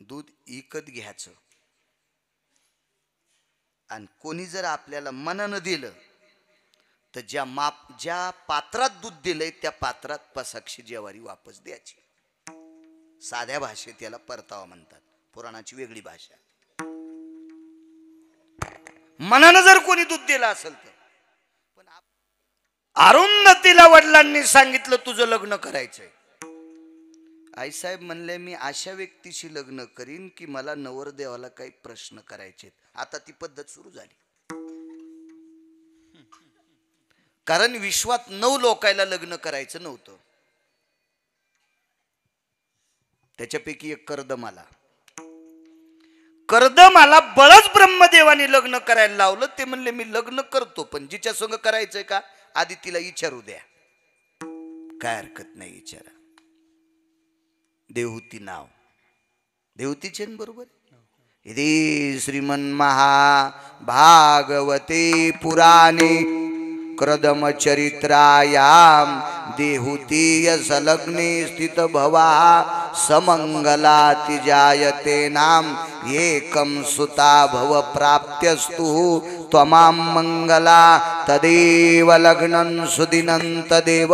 दूध विकत घ्यायचं आणि कोणी जर आपल्याला मनानं दिलं तर ज्या पात्रात दूध दिलंय त्या पात्रात पसाक्षी जेवारी वापस द्यायची. साध्या भाषेत त्याला परतावा म्हणतात, पुराणाची वेगळी भाषा. मनानं जर कोणी दूध दिलं असेल तर. पण अरुंधतीला वडिलांनी सांगितलं तुझं लग्न करायचंय. आईसाहेब म्हणले मी अशा व्यक्तीशी लग्न करीन की मला नवरदेवाला काही प्रश्न करायचे. आता ती पद्धत सुरू झाली. कारण विश्वात 9 लोकायला लग्न करायचं नव्हतं. त्याच्यापैकी एक कर्दमाला बळच ब्रह्मदेवाने लग्न करायला लावलं. ते म्हणले मी लग्न करतो पण जिच्या संग करायचंय का आधी तिला विचारू द्या. काय हरकत नाही विचारा. देवहूती नाव, देवहूतीचे बरोबर. इति श्रीमन महाभागवते पुराणे क्रदमचरित्रायाम देहूतीय संलग्ने स्थित भवा समंगलाति जायते नाम एकम सुता भव प्राप्त्यस्तु त्वमां मंगला तदेव लग्नं सुदिनं तदेव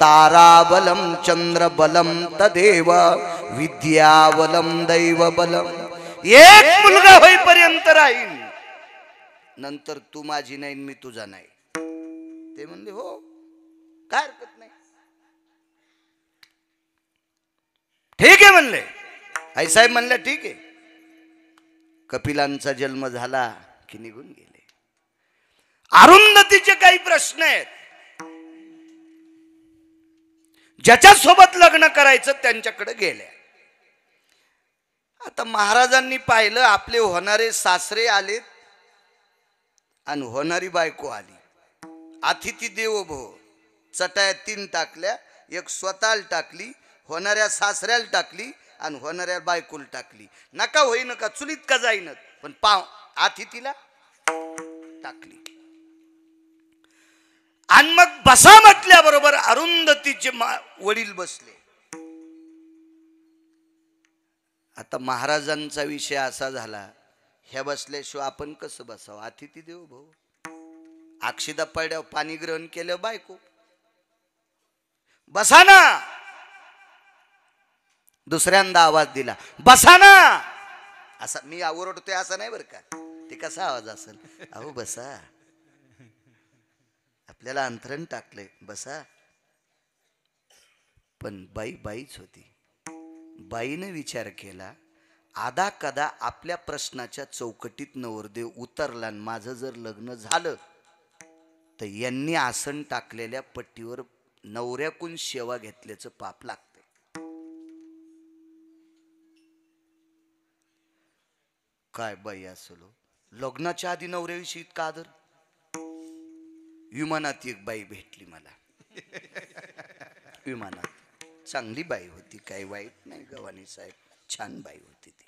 ताराबलं चंद्रबलं तदेव विद्याबलं दैवबलं. एक मुलगा होईपर्यंत राहील, नंतर तू माझी नाही मी तुझा नाही. ते म्हणले हो काय हरकत नाही. ठीक आहे म्हणले. आईसाहेब म्हणले ठीक आहे. कपिलांचा जन्म झाला की निघून गेले. अरुंधतीचे काही प्रश्न आहेत. ज्याच्या सोबत लग्न करायचं त्यांच्याकडे गेल्या. आता महाराजांनी पाहिलं आपले होणारे सासरे आलेत आणि होणारी बायको आली. अतिथी देवो भव. चटाया 3 टाकल्या, एक स्वतःला टाकली, होणाऱ्या सासऱ्याला टाकली आणि होणाऱ्या बायकोला टाकली. नका होई नका चुलीत का जाईन पण पाव अतिथीला टाकली. आणि मग बसा म्हटल्याबरोबर अरुंधतीचे वडील बसले. आता महाराजांचा विषय असा झाला, ह्या बसल्याशिवाय आपण कसं बसावं. अतिथी देव भाऊ. अक्षिदा पडल्यावर पाणी ग्रहण केलं बायको. बसा ना. दुसऱ्यांदा आवाज दिला बसा ना. असा मी ओरडतोय असं नाही बरं का. ते कसा आवाज असेल. अहो बसा, आपल्याला अंतरण टाकलंय बसा. पण बाईच होती. बाईने विचार केला आदा कदा आपल्या प्रश्नाच्या चौकटीत नवरदेव उतरला आणि माझं जर लग्न झालं तर यांनी आसन टाकलेल्या पट्टीवर नवऱ्याकून सेवा घेतल्याचं पाप लागते. काय बाई असलो. लग्नाच्या आधी नवऱ्याविषयी इतका आदर. विमानात एक बाई भेटली मला. विमानात चांगली बाई होती, काही वाईट नाही. गवानी साहेब छान बाई होती ती.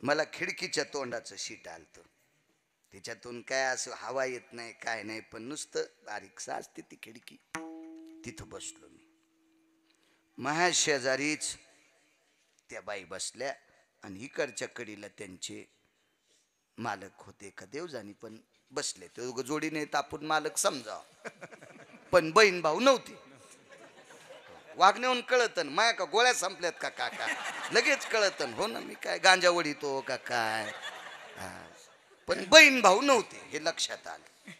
मला खिडकीच्या तोंडाचं शीट आलतं. त्याच्यातून काय असं हवा येत नाही काय नाही, पण नुसतं बारीकसा असते ती खिडकी. तिथं बसलो मी. माझ्या शेजारीच त्या बाई बसल्या आणि इकडच्या कडीला त्यांचे मालक होते का देव जाणी, पण बसले. ते जोडीने तापून मालक समजावं, पण बहीण भाऊ नव्हते. वागण्याहून कळतन माया का गोळ्या संपल्यात का काका लगेच कळतन. हो ना, मी काय गांजा वडीतो का काय. पण बहीण भाऊ नव्हते हे लक्षात आलं.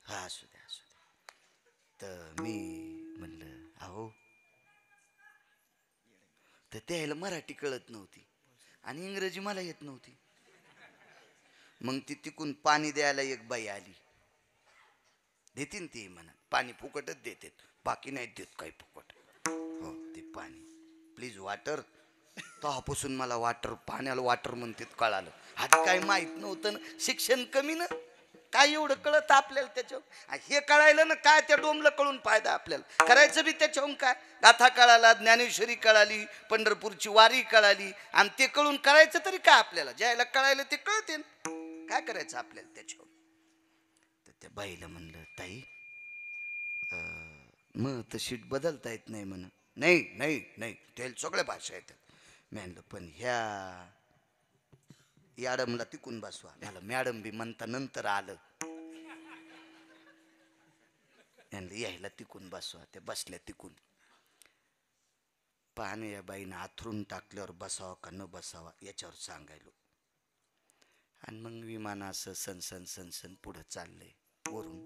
हा असू द्या असू द्या. तर मी म्हणलं अहो, तर त्याला मराठी कळत नव्हती आणि इंग्रजी मला येत नव्हती. मग ती तिकून पाणी द्यायला एक बाई आली. देतीन ती म्हणा पाणी फुकटच देते, बाकी नाही देत काही फुकट. हो ते पाणी प्लीज वॉटर. तेव्हापासून मला वॉटर, पाण्याला वॉटर म्हणतात कळालं. आधी काय माहित नव्हतं ना, शिक्षण कमी ना, काय एवढं कळत आपल्याला त्याच्यावर. हे कळायलं ना काय त्या डोमला कळून फायदा आपल्याला. करायचं बी त्याच्याहून काय. गाथा कळाला, ज्ञानेश्वरी कळाली, पंढरपूरची वारी कळाली आणि ते कळून करायचं तरी काय आपल्याला. ज्याला कळायला ते कळते, काय करायचं आपल्याला त्याच्यावर. तर त्या बाईला म्हणलं ताई मग तर शीट बदलता येत नाही म्हण. नाही नाही नाही त्याला सगळ्या भाषा येतात. मी म्हणलं पण ह्या मॅडमला तिकून बसवा. मला मॅडम बी म्हणता नंतर आलं. म्हणलं यायला तिकून बसवा. ते बसल्या तिकून. पाहणे या बाईनं आथरून टाकल्यावर बसावा का न बसावा याच्यावर सांगायलो. आणि मग विमान असं सनसन सनसन पुढं चाललंय वरून.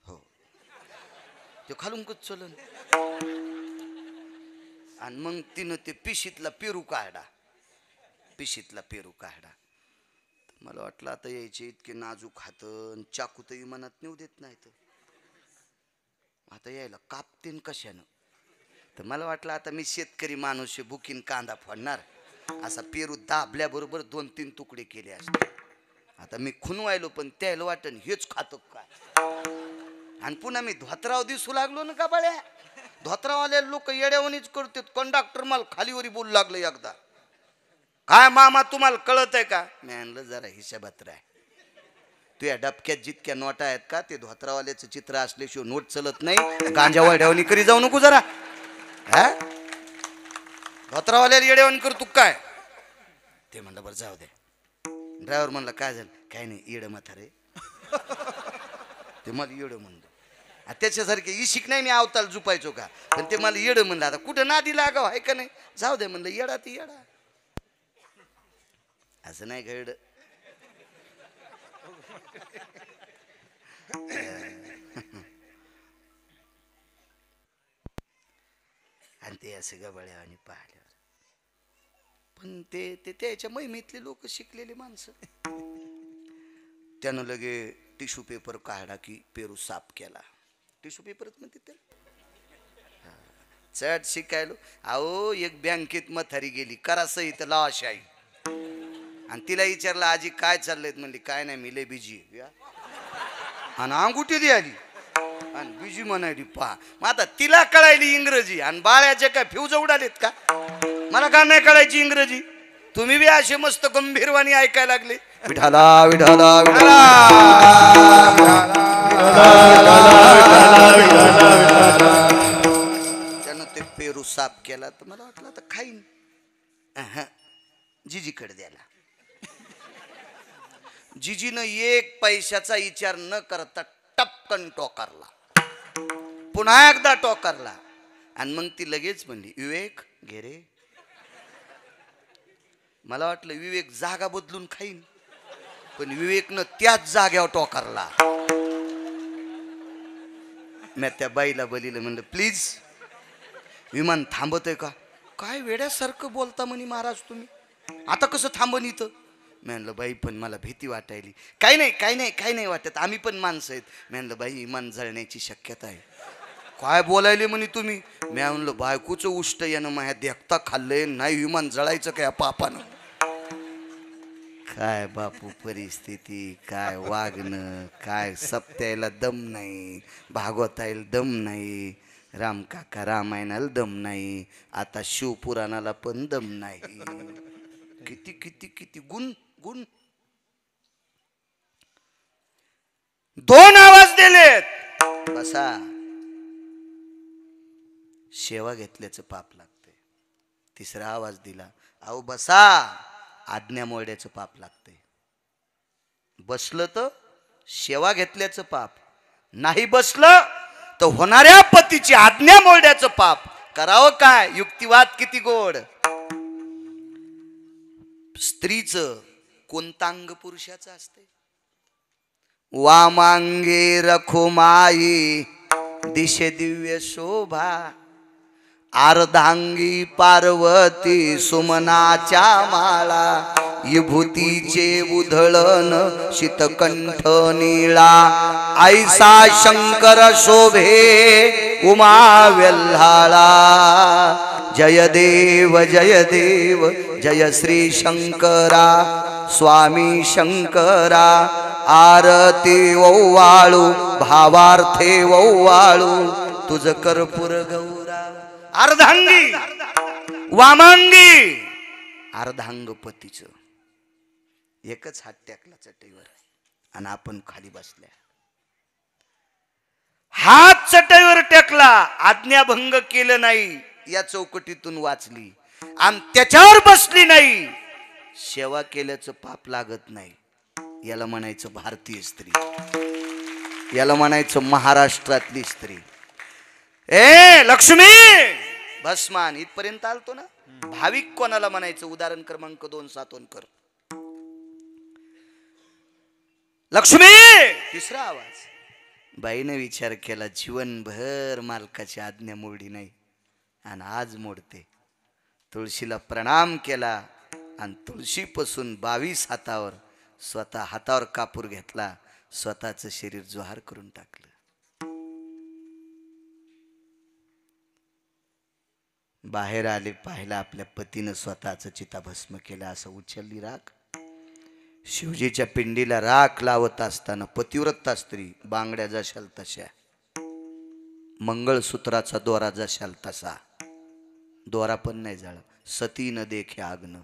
हो ते खालून कच चलन. आणि मग तिनं ते पिशीतला पेरू काढा. पिशीतला पेरू काढा. मला वाटलं आता यायचे इतके नाजूक हात चाकू तर विमानात नेऊ देत नाहीत. आता यायला कापतीन कशानं. तर मला वाटलं आता मी शेतकरी माणूस बुकीन कांदा फोडणार. असा पेरू दाबल्याबरोबर 2-3 तुकडे केले असते. आता मी खुनवायलो पण त्याला वाटण हेच खातो काय. आणि पुन्हा मी धोत्राव दिसू लागलो ना का बळ्या. धोत्रावाले लोक येड्यावणीच करतात. कंडक्टर मला खालीवरी बोलू लागलं एकदा. काय मामा तुम्हाला कळत आहे का. मी आणलं जरा हिशोबात राह. तू या डबक्यात जितक्या नोटा आहेत का ते धोत्रावाल्याचं चित्र असल्याशिवाय नोट चलत नाही. गांजा वाड्यावणी करी जाऊ नको जरा. हा धोत्रावाल्याला येड्यावणी करतो काय. ते म्हणलं बरं जाऊ दे. ड्रायव्हर म्हणलं काय झालं. काय नाही येडं म्हातारे. ते मला येडं म्हणलं. त्याच्यासारखे इशिक नाही मी अवताल झुपायचो का. पण ते मला येडं म्हणलं. आता कुठं नादी लागाव आहे का नाही. जाऊ दे म्हणलं येडा ती येडा. असं नाही घड. आणि ते असं गबाळ्यावानी पाहिल्यावर पण ते त्याच्या महिमेतले लोक शिकलेले माणसं. त्यानं लगे टिश्यू पेपर काढला की पेरू साफ केला. टिश्यू पेपरच म्हणते त्याला. चट शिकायलो. अहो एक बँकेत म्हातारी गेली करा सहित लाशाई. आणि तिला विचारलं आजी काय चाललंय. म्हणली काय नाही मी लय बिजी. आणि अंगुठी द्याली आणि बिजी म्हणाली पहा. मग आता तिला कळायली इंग्रजी आणि बाळ्याचे काय फ्यूज उडालेत का. मला का नाही कळायची इंग्रजी. तुम्ही बी असे मस्त गंभीरवाणी ऐकायला लागले. विठाला विठाला विठाला. त्यानं ते पेरू साफ केला. तर मला वाटलं आता खाईन. जिजीकडे द्यायला. जिजीनं 1 पैशाचा विचार न करता टपकन टोकारला. पुन्हा एकदा टोकारला. आणि मग ती लगेच म्हणली विवेक घे रे. मला वाटलं विवेक जागा बदलून खाईन. पण विवेकनं त्याच जाग्यावर टोकारला. मी त्या बाईला बलीला म्हणलं प्लीज विमान थांबतोय का. काय वेड्यासारखं बोलता म्हणे महाराज तुम्ही. आता कसं थांबन इथं. मी म्हणलं बाई पण मला भीती वाटायली. काही नाही काही नाही काही नाही वाटत आम्ही पण माणसं आहेत. मी म्हणलं बाई विमान जळण्याची शक्यता आहे. काय बोलायले म्हणे तुम्ही. मी म्हणलं बायकोचं उष्ट यानं माझ्या देखता खाल्लंय नाही विमान जळायचं काय पापानं. काय बापू परिस्थिती काय वागणं काय सप्त्याला दम नाही. भागवतायला दम नाही. रामकाका रामायणाला दम नाही. आता शिवपुराणाला पण दम नाही. किती किती किती गुण गुण. 2 आवाज दिलेत. बसा. सेवा घेतल्याचं पाप लागतंय. 3रा आवाज दिला अहो बसा. आज्ञा मोडण्याचं पाप लागतंय. बसलं तर सेवा घेतल्याचं पाप. नाही बसलं तर होणाऱ्या पतीची आज्ञा मोडण्याचं पाप. करावं काय. युक्तिवाद किती गोड. स्त्रीचं कोणतांग पुरुषाचं असते. वामांगे रखुमाई दिशे दिव्य शोभा. अर्धांगी पार्वती सुमनाच्या माळा. विभूतीचे उधळण शीतकंठ निळा. ऐसा शंकर शोभे उमा वेल्हाळा. जय देव जय श्री शंकरा. स्वामी शंकरा आरती ओवाळू भावार्थे ओवाळू. तुझ कर्पूर गौरा. अर्धांगी वामांगी अर्धांग पतीचं. एकच हात टाकला चटईवर आणि आपण खाली बसल्या. हात चटईवर टेकला, आज्ञाभंग केलं नाही, या चौकटीतून वाचली आणि त्याच्यावर बसली नाही, सेवा केल्याचं पाप लागत नाही. याला म्हणायचं भारतीय स्त्री, याला म्हणायचं महाराष्ट्रातली स्त्री. ए लक्ष्मी भस्मान, इथपर्यंत आलतो ना. भाविक कोणाला म्हणायचं? उदाहरण क्रमांक 2 सातवणकर. लक्ष्मी, तिसरा आवाज. बाईने विचार केला, जीवनभर मालकाची आज्ञा मोडी नाही आणि आज मोडते. तुळशीला प्रणाम केला आणि तुळशीपासून 22 हातावर, स्वतः हातावर कापूर घेतला, स्वतःचं शरीर जोहार करून टाकलं. बाहेर आले, पाहिला आपल्या पतीनं स्वतःचं चिताभस्म केलं. असं उचलली राख. शिवजीच्या पिंडीला राख लावत असताना पतिव्रता स्त्री, बांगड्या जशाल तशा, मंगळसूत्राचा दोरा जशाल तसा, दोरा पण नाही जळा. सती न देखे आग्न.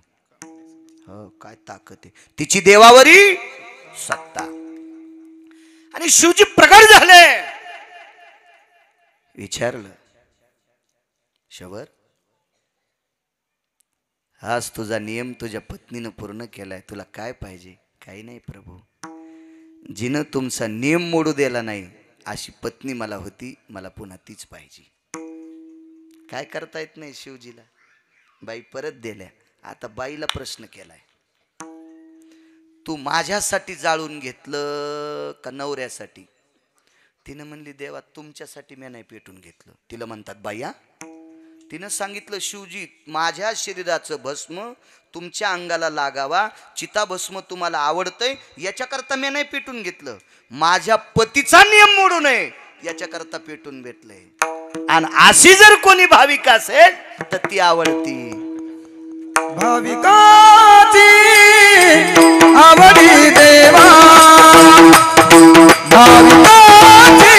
हो, काय ताकद आहे तिची देवावरी सत्ता. आणि शिवजी प्रगट झाले. विचारलं, शबर, आज तुझा नियम तुझ्या पत्नीनं पूर्ण केलाय, तुला काय पाहिजे? काही नाही प्रभू, जिनं तुमचा नियम मोडू दिला नाही अशी पत्नी मला होती, मला पुन्हा तीच पाहिजे. काय करता येत नाही शिवजीला. बाई परत दिल्या. आता बाईला प्रश्न केलाय, तू माझ्यासाठी जाळून घेतलं का नवऱ्यासाठी? तिनं म्हणली, देवा तुमच्यासाठी मी नाही पेटून घेतलं. तिला म्हणतात बाया. तिनं सांगितलं, शिवजी माझ्या शरीराचं भस्म तुमच्या अंगाला लागावा, चिताभस्म तुम्हाला आवडतंय याच्याकरता मी नाही पेटून घेतलं, माझ्या पतीचा नियम मोडू नये याच्याकरता पेटून भेटलंय. आणि अशी जर कोणी भाविक असेल तर ती आवडती. भाविकाची आवडी देवा, भाविकाची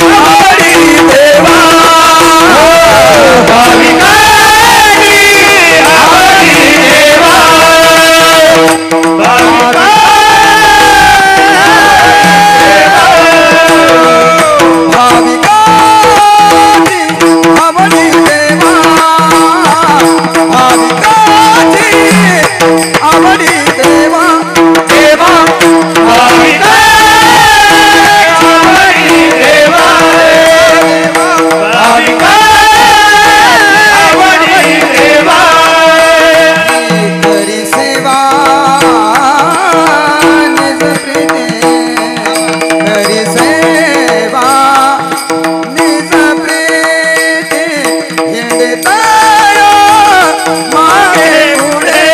आवडी देवा, भाविकाची आवडी देवा, भाविकाची आवडी देवा, भाविकाची आवडी देवा, देवा भाविकाची आवडी देवा, भाविकाची आवडी देवा. करी सेवा निज प्रीते, करी सेवा निज प्रीते, हिंडताया मागे पुढे,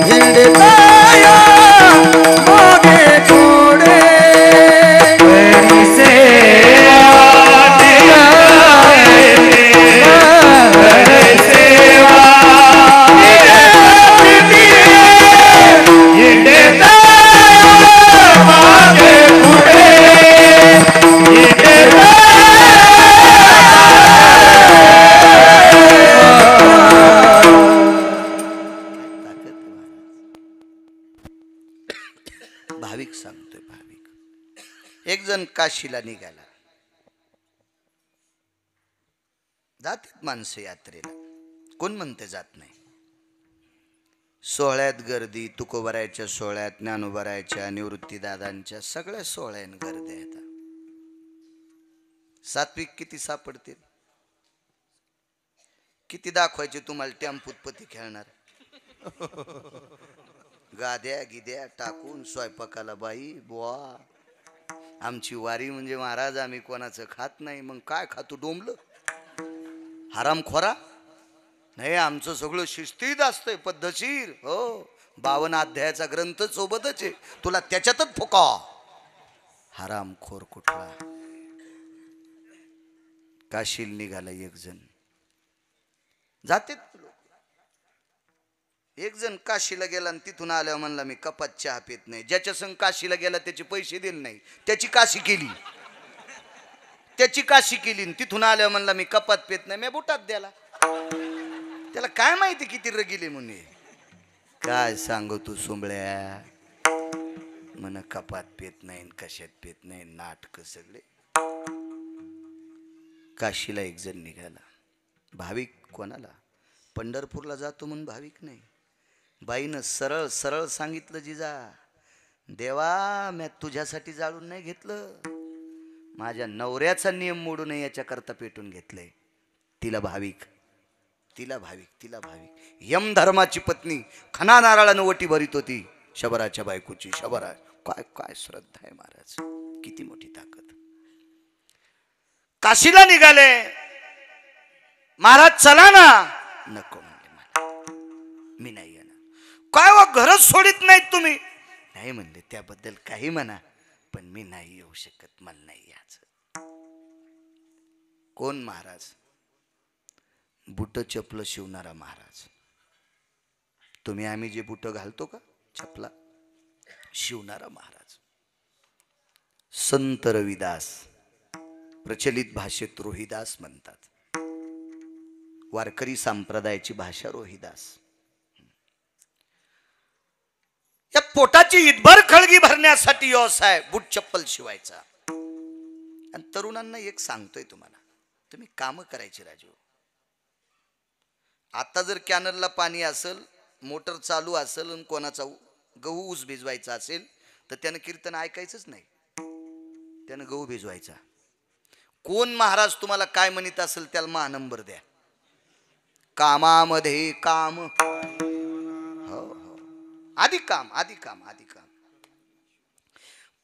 हिंडताया मागे पुढे, करी सेवा करी सेवा हिंडताया मागे पुढे, भाविक सांगतोय. भाविक एक जण काशीला निघाला. जातात माणसं यात्रेला, कोण म्हणते जात नाही. सोहळ्यात गर्दी, तुकोबरायच्या सोहळ्यात, ज्ञानोबरायच्या, निवृत्तीदादांच्या सगळ्या सोहळ्यात गर्दी आहे. सात्विक किती सापडतील? किती दाखवायचे तुम्हाला? टेम्पूत पती खेळणार, गाद्या गिद्या टाकून स्वयंपाकाला बाई बुवा. आमची वारी म्हणजे महाराज आम्ही कोणाचं खात नाही. मग काय खातो? डोंबलं हरामखोरा नाही, आमचं सगळं शिस्तीत असतंय, पद्धतशीर. हो, 52 अध्यायाचा ग्रंथ सोबतच आहे, तुला त्याच्यातच फुका. हरामखोर कुठला. काशील निघाला एक जण. जाते एक जण काशीला गेला आणि तिथून आल्यावर म्हणला, मी कपात चहा पित नाही. ज्याच्या संग काशीला गेला त्याचे पैसे दिले नाही, त्याची काशी केली, त्याची काशी केली. तिथून आल्यावर म्हणला, मी कपात पित नाही, मी बुटात द्याला. त्याला काय माहिती किती रगिले म्हणून. काय सांगू तू सुंबळ्या. मन कपात पेत नाही कशात पेत नाही नाटक सगळे. काशीला एक जण निघाला. भाविक कोणाला? पंढरपूरला जातो म्हणून भाविक नाही. बाईनं सरळ सरळ सांगितलं, जिजा देवा मी तुझ्यासाठी जाळून नाही घेतलं, माझ्या नवऱ्याचा नियम मोडू नये याच्याकरता पेटून घेतलंय. तिला भाविक, तिला भाविक, तिला भाविक. यम धर्माची पत्नी खना नारळानं वटी भरीत होती शबराच्या बायकोची. शबरा काय काय श्रद्धा आहे महाराज, किती मोठी ताकद. काशीला निघाले. महाराज चला ना. नको म्हणले, मला मी नाही येणार. काय व घरच सोडित नाहीत तुम्ही? नाही म्हणले, त्याबद्दल काही म्हणा पण मी नाही येऊ शकत, मला नाही यायचं. कोण महाराज? बुट चपल शिवणारा महाराज. तुम्ही आम्ही जे बुट घालतो का चपला, शिवणारा महाराज. संत रविदास, प्रचलित भाषेत रोहिदास म्हणतात. वारकरी संप्रदायाची भाषा रोहिदास. या पोटाची इतभर खळगी भरण्यासाठी व्यवसाय बूट चप्पल शिवायचा. आणि तरुणांना एक सांगतोय तुम्हाला, तुम्ही काम करायची राजू. आता जर कॅनलला पाणी असेल, मोटर चालू असेल आणि कोणाचा गहू ऊस भिजवायचा असेल तर त्यानं कीर्तन ऐकायचंच नाही, त्यानं गहू भिजवायचा. कोण महाराज तुम्हाला काय म्हणत असेल त्याला मा नंबर द्या. कामामध्ये काम, हो हो, आधी काम, आधी काम, आधी काम.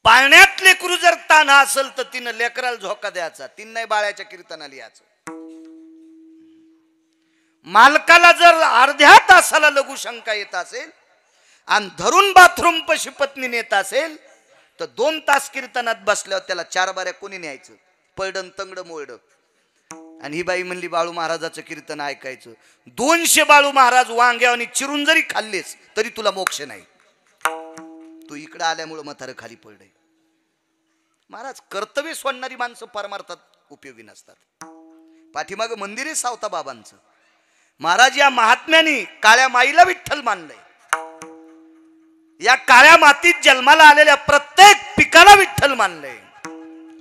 पाळण्यात लेकरू जर ताना असेल तर तिनं लेकराला झोका द्यायचा, तीन नाही बाळ्याच्या कीर्तनाला यायचं. मालकाला जर अर्ध्या तासाला लघुशंका येत असेल आणि धरून बाथरूम पशी पत्नी नेत असेल तर 2 तास कीर्तनात बसल्यावर त्याला 4 बाऱ्या कोणी न्यायचं? पळडन तंगड मोळड. आणि ही बाई म्हणली बाळू महाराजाचं कीर्तन ऐकायचं. 200 बाळू महाराज वांग्यावानी चिरून जरी खाल्लेस तरी तुला मोक्ष नाही. तू इकडे आल्यामुळे म्हातारं खाली पडलंय. महाराज कर्तव्य सोडणारी माणसं परमार्थात उपयोगी नसतात. पाठीमाग मंदिर आहे सावता बाबांचं. महाराज या महात्म्याने काळ्या माईला विठ्ठल मानलंय. या काळ्या मातीत जन्माला आलेल्या प्रत्येक पिकाला विठ्ठल मानलंय.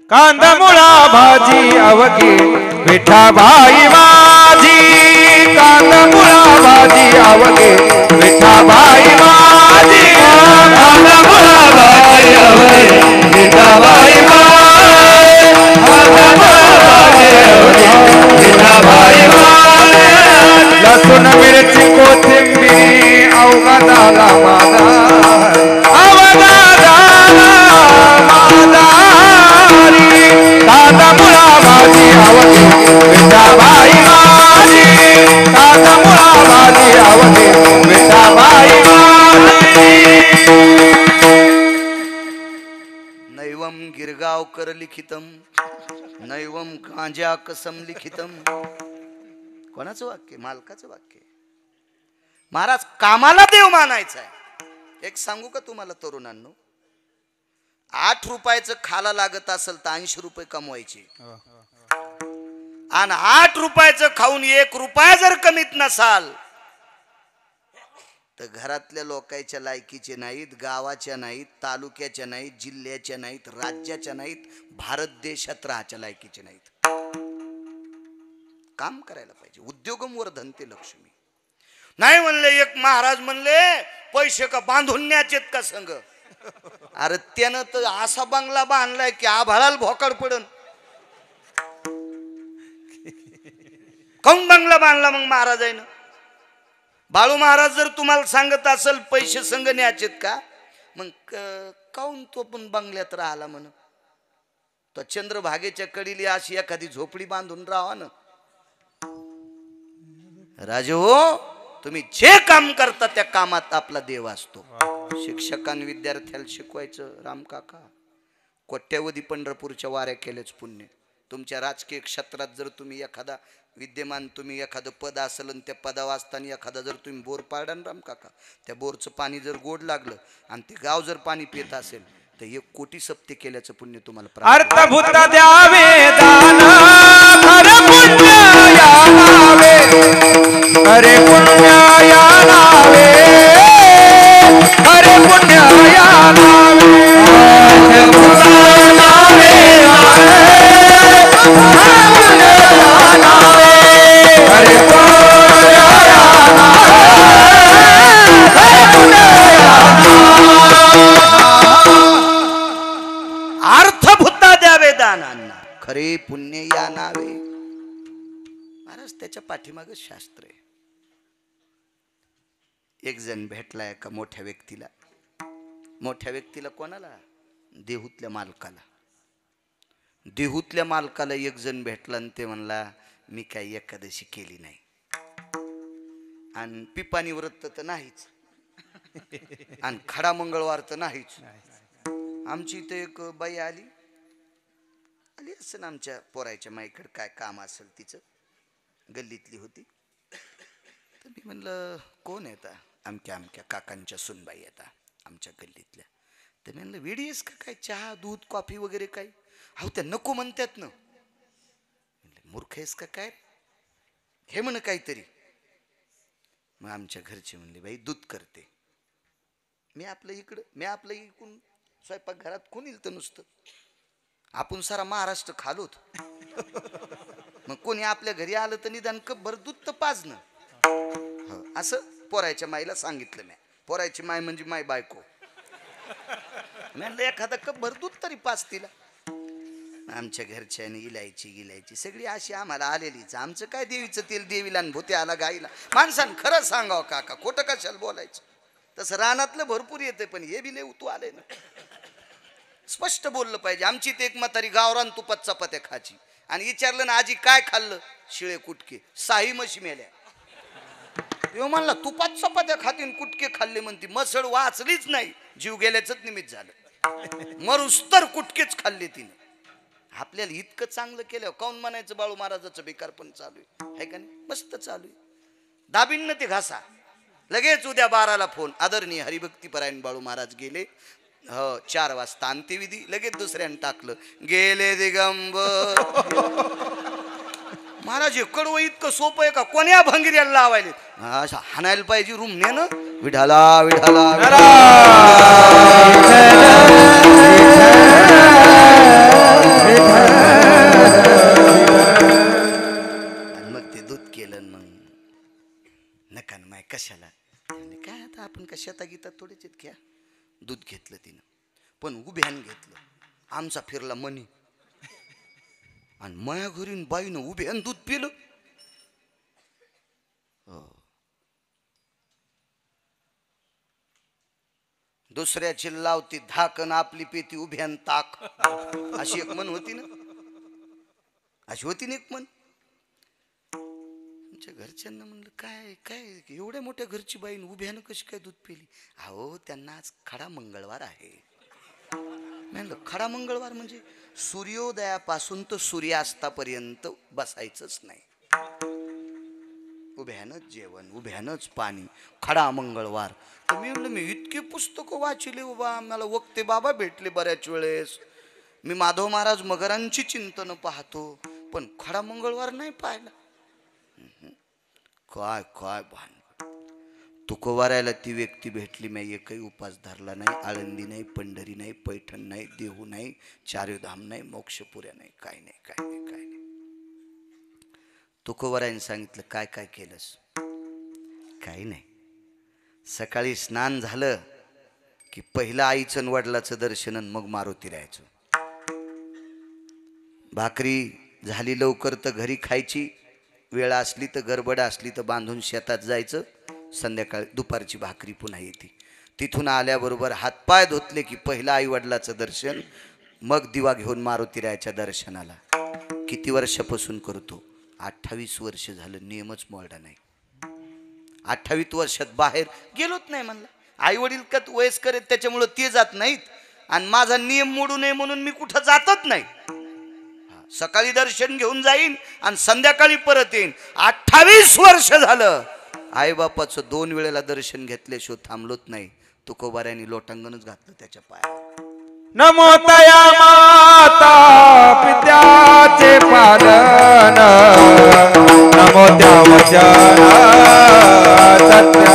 कांदा मुळा भाजी अवघे विठाबाई माझी, कांदा मुळा भाजी अवघे विठाबाई माझी, कांदा मुळा भाजी अवघे विठाबाई माझी, कांदा मुळा भाजी अवघे विठाबाई माझी. लसूण मिरची कोथिंबीर अवघाला माझा, अवघाला माझा. कांदा मुळा भाजी अवघे विठाबाई माझी, कांदा मुळा भाजी अवघे विठाबाई माझी. नैवम गिरगावकर लिखितम, नैवम गांजा कसम लिखितम. कोणाचं वाक्य? मालकाचं वाक्य. महाराज कामाला देव मानायचा आहे. एक सांगू का तुम्हाला तरुणांनो, 8 रुपयाचं खाला लागत असेल तर 80 रुपये कमवायचे. आणि 8 रुपयाचं खाऊन 1 रुपया जर कमीत नसाल तर घरातल्या लोकांच्या लायकीचे नाहीत, गावाच्या नाहीत, तालुक्याच्या नाहीत, जिल्ह्याच्या नाहीत, राज्याच्या नाहीत, भारत देशात राहायच्या लायकीचे नाहीत. काम करायला पाहिजे. उद्योगम वर्धनते लक्ष्मी. नाही म्हणले एक महाराज म्हणले पैसे का बांधून न्याचेत का संग. अरे त्यानं तर असा बंगला बांधलाय की आभाळाला भोकाड पडन. काऊन बंगला बांधला मग महाराजांनी? बाळू महाराज जर तुम्हाला सांगत असेल पैसे संग न्याचेत का, मग काऊन तो पण बंगल्यात राहिला म्हण. तो चंद्रभागेच्या कडीली अशी एखादी झोपडी बांधून राहा ना. राजे हो, तुम्ही जे काम करता त्या कामात आपला देव असतो. शिक्षकांनी विद्यार्थ्याला शिकवायचं. रामकाका कोट्यवधी पंढरपूरच्या वाऱ्या केलेच पुण्य. तुमच्या राजकीय क्षेत्रात जर तुम्ही एखादा विद्यमान तुम्ही एखादं पद असेल आणि त्या पदावर असताना एखादा जर तुम्ही बोर पाडा ना रामकाका, त्या बोरचं पाणी जर गोड लागलं आणि ते गाव जर पाणी पित असेल तर 1 कोटी सप्ते केल्याचं पुण्य तुम्हाला. अर्थभूत द्यावे दान खरे पुण्य या नावे, खरे पुण्य या नावे, खरे पुण्य या नावे अर्थभूता द्यावे दानांना खरे पुण्य या नावे. महाराज त्याच्या पाठीमाग शास्त्र आहे. एक जण भेटलाय का मोठ्या व्यक्तीला. मोठ्या व्यक्तीला कोणाला? देहूतल्या मालकाला. देहूतल्या मालकाला एक जण भेटला आणि ते म्हणला मी काही एकादशी केली नाही आणि पिपाणी व्रत तर नाहीच आणि खडा मंगळवार तर नाहीच. आमची इथे एक बाई आली असं ना आमच्या पोरायच्या माईकडे काय काम असेल तिचं, गल्लीतली होती. तर मी म्हणलं कोण येता? अमक्या अमक्या काकांच्या सुनबाई येता आमच्या गल्लीतल्या. तर मी म्हणलं वेडीस का काय, चहा दूध कॉफी वगैरे काय? अहो त्या नको म्हणतात ना. म्हणलं मूर्ख आहेस का काय, हे म्हण काहीतरी. मग आमच्या घरचे म्हणले बाई दूध करते. मी आपलं इकडून स्वयंपाक घरात कोण येईल तर नुसतं आपण सारा महाराष्ट्र खालोत. मग कोणी आपल्या घरी आलं तर निदान कप भर दूध तर पाजणं. असं पोरायच्या माईला सांगितलं मी. पोरायची माय म्हणजे माय बायको. म्हणलं एखादा कप भर दूध तरी पाज तिला. आमच्या घरच्याने इलायची सगळी अशी आम्हाला आलेलीच. आमचं काय देवीचं तेल देवीला आणि भूते आला गाईला. माणसानं खरं सांगावं काका, खोटं कशाला बोलायचं. तसं रानातलं भरपूर येते पण हे बी लय उतू आले ना. स्पष्ट बोललं पाहिजे. आमची ते एक म्हातारी गावरान तुपात चपात्या खाची आणि विचारलं ना आजी काय खाल्लं? शिळे कुटके. साही म्हशी मेल्या. यो म्हणला तुपात चपात्या खातीन कुटके खाल्ले म्हणती. मसळ वाचलीच नाही, जीव गेल्याच निमित्त झालं. मरुस्तर कुटकेच खाल्ले तिने. आपल्याला इतकं चांगलं केलं काऊन म्हणायचं बाळू महाराजाचं बेकार पण चालू आहे का नाही? मस्त चालू आहे. दाबीन न ते घासा. लगेच उद्या 12ला फोन. आदरणीय हरिभक्तीपरायण बाळू महाराज गेले. 4 वाजता अंत्यविधी. लगेच दुसऱ्यानं टाकलं गेले दिगंबर. महाराज हे कडवं इतकं सोपं आहे का? कोण्या भंगिऱ्याला लावायले? हाणायला पाहिजे रूम ने ना. विठाला विठाला मग ते दूध केलं. मग नका ना माय कशाला काय आता आपण कशात गीतात थोडेच घ्या. दूध घेतलं तिनं पण उभ्यान घेतलं. आमचा फिरला मनी आणि माया घरीन बाईनं उभ्यान दूध पिलं. दुसऱ्याची लावती धाकन आपली पेती उभ्यान ताक. अशी एक मन होती ना. अशी होती ना एक मन. आमच्या घरच्यांना म्हणलं काय काय एवढ्या मोठ्या घरची बाईन उभ्यानं कशी काय दूध पिली? अहो त्यांना आज खडा मंगळवार आहे. म्हणलं खडा मंगळवार म्हणजे सूर्योदयापासून तर सूर्यास्तापर्यंत बसायचंच नाही. उभ्यानंच जेवण, उभ्यानंच पाणी. खडा मंगळवार. तर मी म्हणलं मी इतकी पुस्तकं वाचली बाबा. मला वक्ते बाबा भेटले बऱ्याच वेळेस. मी माधव महाराज मगरांची चिंतन पाहतो पण खडा मंगळवार नाही पाहिला. काय काय भान. तुकोबारायला ती व्यक्ती भेटली. मी एकही उपास धरला नाही. आळंदी नाही, पंढरी नाही, पैठण नाही, देहू नाही, चार्यधाम नाही, मोक्षपुऱ्या नाही, काय नाही काय नाही काय नाही. तुकोबारायने सांगितलं काय काय केलंस? काही नाही. सकाळी स्नान झालं की पहिलं आईचं वडिलाचं दर्शन आणि मग मारुती राहायचं. भाकरी झाली लवकर तर घरी खायची. वेळ असली तर गडबड असली तर बांधून शेतात जायचं. संध्याकाळी दुपारची भाकरी पुन्हा येते. तिथून आल्याबरोबर हातपाय धुतले की पहिलं आई वडिलाचं दर्शन, मग दिवा घेऊन मारुती रायाच्या दर्शनाला. किती वर्षापासून करतो? 28 वर्ष झालं. नियमच मोडला नाही. 28 वर्षात बाहेर गेलोच नाही म्हणलं. आई वडील का वयस्कर आहेत त्याच्यामुळं ते जात नाहीत आणि माझा नियम मोडू नये म्हणून मी कुठं जातच नाही. सकाळी दर्शन घेऊन जाईन आणि संध्याकाळी परत येईन. 28 वर्ष झालं आई बापाचं 2 वेळेला दर्शन घेतल्याशिवाय थांबलोच नाही. तुकोबाऱ्यांनी लोटांगणच घातलं त्याच्या पायात. नमो तया माता पित्याचे पालन. नमो त्या वचन सत्य.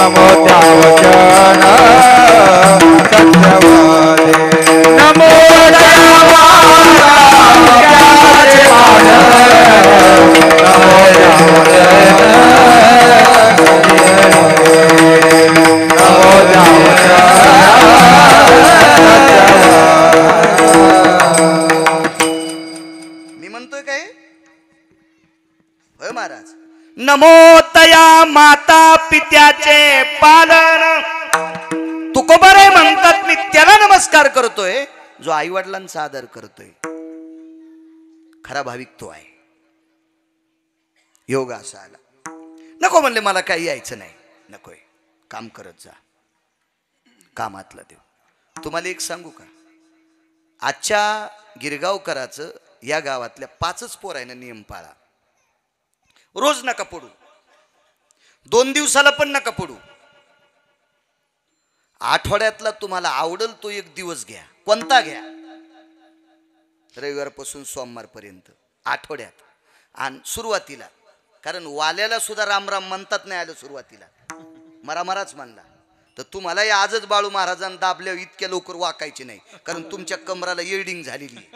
नमो त्या वचन सत्यवादे नमो दयावादाचे पालन नमो त्या मी म्हणतोय काय होय महाराज नमो तया माता पित्याचे पालन तुकोबारे म्हणतात मी त्याला नमस्कार करतोय जो आई वडिलांचा आदर करतोय खरा भाविक तो आहे योग असा आला नको म्हणले मला काही यायचं नाही नकोय काम करत जा कामातला देव तुम्हाला एक सांगू का आजच्या गिरगावकराचं या गावातल्या 5च पोरांना नियम पाळा रोज नका पडू 2 दिवसाला पण नका पडू आठवड्यातला तुम्हाला आवडेल तो एक दिवस घ्या कोणता घ्या रविवारपासून सोमवारपर्यंत आठवड्यात आणि सुरुवातीला कारण वाल्याला सुद्धा रामराम म्हणतात नाही आलं सुरुवातीला मरामराच म्हणला तर तुम्हाला या आजच बाळू महाराजांना दाबल्यावर इतक्या लवकर वाकायचे नाही कारण तुमच्या कमराला येल्डिंग झालेली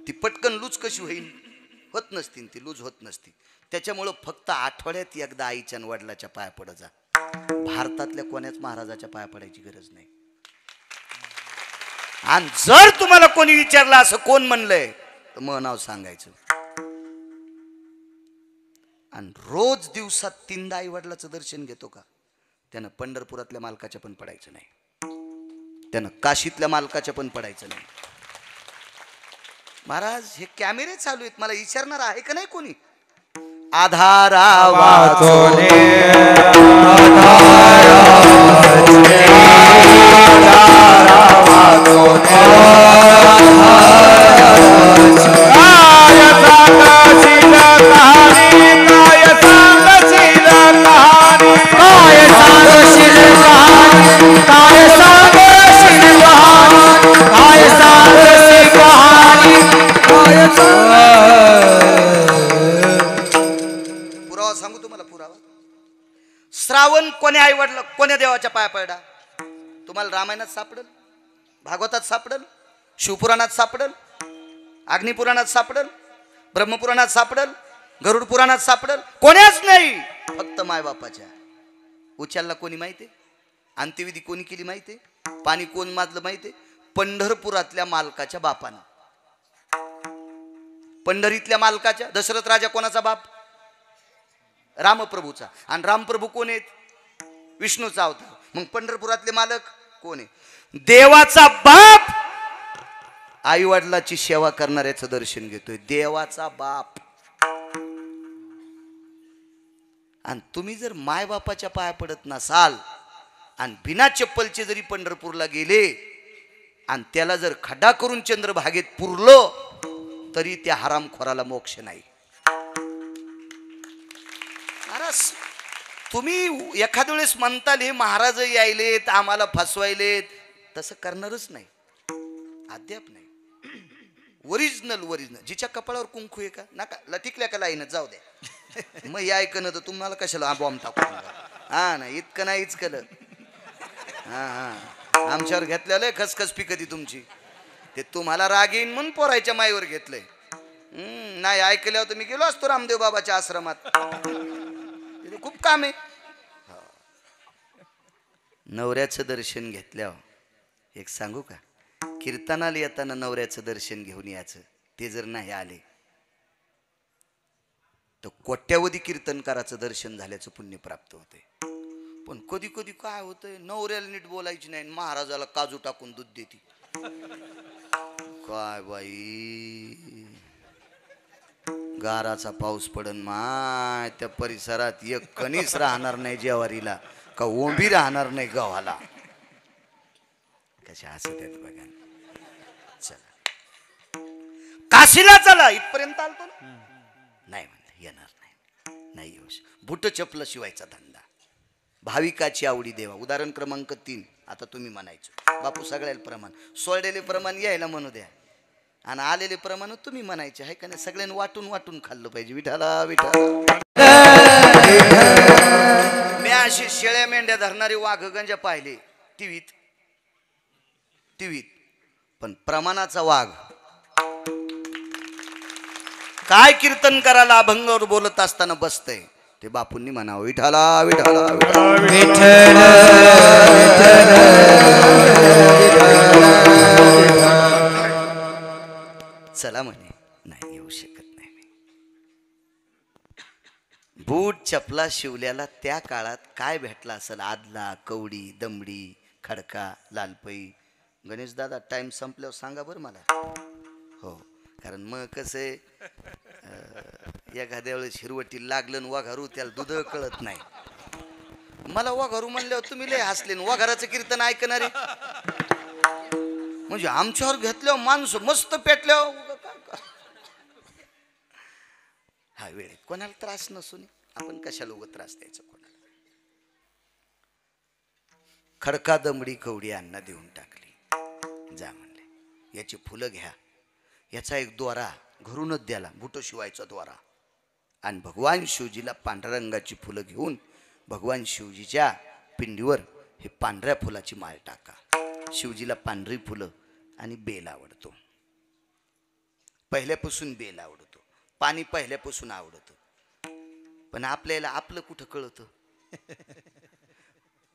ती पटकन लूज कशी होईल होत नसतील ती लूज होत नसती त्याच्यामुळं फक्त आठवड्यात एकदा आईच्या आणि वडिलाच्या पाया पडत जा भारतातल्या कोण्याच महाराजाच्या पाया पडायची गरज नाही आणि जर तुम्हाला कोणी विचारलं असं कोण म्हणलंय तर मग नाव सांगायचं आणि रोज दिवसात 3दा आई वडिलाचं दर्शन घेतो का त्यानं पंढरपुरातल्या मालकाच्या पण पडायचं नाही त्यानं काशीतल्या मालकाच्या पण पडायचं नाही महाराज हे कॅमेरे चालू आहेत मला विचारणार आहे का नाही कोणी आधारा वाचोने पुरावा सांगू तुम्हाला पुरावा श्रावण कोण्या आई वडला कोण्या देवाच्या पाया पडला तुम्हाला रामायणात सापडल भागवतात सापडल शिवपुराणात सापडल अग्निपुराणात सापडल ब्रह्मपुराणात सापडल गरुड पुराणात सापडल कोण्याच नाही फक्त मायबापाच्या उचलला कोणी माहिती अंत्यविधी कोणी केली माहिती पाणी कोण माजलं माहिती पंढरपुरातल्या मालकाच्या बापानं पंढरीतल्या मालकाच्या दशरथ राजा कोणाचा बाप रामप्रभूचा आणि रामप्रभू कोण आहेत विष्णूचा अवतार मग पंढरपुरातले मालक कोण आहे देवाचा बाप आई वडिलाची सेवा करणाऱ्याचं दर्शन घेतोय देवाचा बाप आणि तुम्ही जर माय बापाच्या पाया पडत नसाल आणि बिना चप्पलचे जरी पंढरपूरला गेले आणि त्याला जर खड्डा करून चंद्रभागेत पुरलो तरी त्या हरामखोराला मोक्ष नाही तुम्ही एखाद्या वेळेस म्हणताल हे महाराज यायलेत आम्हाला फसवायलेत तसं करणारच नाही अद्याप नाही ओरिजिनल जिच्या कपाळावर कुंकू आहे का नका लटिकल्या का लाईन जाऊ द्या मग हे ऐकणं तर तुम्हाला कशाला बॉम्ब टाकून हा ना इतकं नाहीच केलं हा हा आमच्यावर घेतलेलं खसखस पिकती तुमची ते तुम्हाला राग येईन म्हणून पोरायच्या माईवर घेतलंय नाही ऐकल्यावर तर मी गेलो असतो रामदेव बाबाच्या आश्रमात खूप काम आहे नवऱ्याचं दर्शन घेतल्यावर एक सांगू का कीर्तनाला येताना नवऱ्याचं दर्शन घेऊन यायचं ते जर नाही आले तर कोट्यावधी कीर्तनकाराचं दर्शन झाल्याचं पुण्य प्राप्त होते पण कधी कधी काय होतंय नवऱ्याला नीट बोलायची नाही महाराजाला काजू टाकून दूध देते काय बाई गाराचा पाऊस पडन माय त्या परिसरात एक कणीस राहणार नाही जेवारीला का ओंबी राहणार नाही गव्हाला कशा हसत आहेत बघा चला काशीला चला इथपर्यंत आलतो ना नाही म्हणलं येणार नाही येऊ बुट चपल शिवायचा धंदा भाविकाची आवडी देवा उदाहरण क्रमांक 3 आता तुम्ही म्हणायचं बापू सगळ्याला प्रमाण सोडलेले प्रमाण यायला म्हणू द्या आणि आलेले प्रमाण तुम्ही म्हणायचे आहे का नाही सगळ्यांनी वाटून वाटून खाल्लं पाहिजे विठाला विठाला मी अशी शेळ्या मेंढ्या धरणारी वाघ गंजा पाहिले टीव्हीत टीव्हीत, पण प्रमाणाचा वाघ काय कीर्तन करायला अभंगावर बोलत असताना बसतय ते बापूंनी म्हणावं विठाला विठाला विठ्ठल चला म्हणे नाही येऊ शकत नाही मी. बूट चपला शिवल्याला त्या काळात काय भेटला असेल? आदला, कवडी, दमडी, खडका, लालपई. गणेश दादा टाइम संपल्यावर सांगा बरं मला. हो, कारण मग कसं एखाद्या वेळेस हिरवटी लागलं वाघारू त्याला दुध कळत नाही. मला वाघारू म्हणल्यावर तुम्ही लय हसले. वाघाराचं कीर्तन ऐकणारे म्हणजे आमच्यावर घेतल्यावर माणसं मस्त पेटल्यावर हा वेळ कोणाला त्रास नसून आपण कशाला उगत त्रास द्यायचा कोणाला. खडका दमडी कवडी अण्णा देऊन टाकली. जा म्हणले याची फुलं घ्या, याचा एक द्वारा घरूनच द्याला बुट शिवायचा द्वारा, आणि भगवान शिवजीला पांढऱ्या रंगाची फुलं घेऊन भगवान शिवजीच्या पिंडीवर हे पांढऱ्या फुलाची माळ टाका. शिवजीला पांढरी फुलं आणि बेल आवडतो, पहिल्यापासून बेल आवडतो, पाणी पहिल्यापासून आवडतं. पण आपल्याला आपलं कुठं कळतं?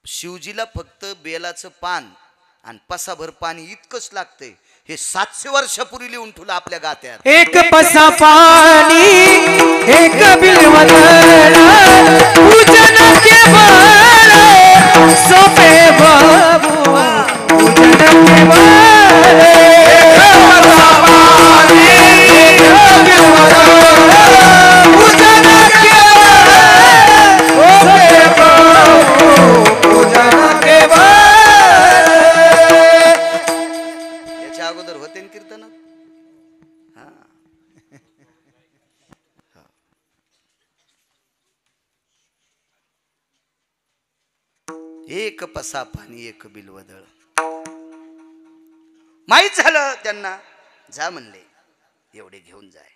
शिवजीला फक्त बेलाचं पान आणि पसाभर पाणी इतकंच लागतंय. हे 700 वर्षापूर्वी लिहून ठेवलं आपल्या गात्यात. एक पसा पाणी एक बिलवदळ पूजन केवळ सोपे बाबू पूजन केवळ एक पसा पाणी एक बिलवदळ पूजन केवळ सोपे बाबू पूजन केवळ. याच्या अगोदर होते ना कीर्तनात. हा एक पसा पाणी एक बिलवदळ. माहीत झालं त्यांना. जा म्हणले एवढे घेऊन जाय.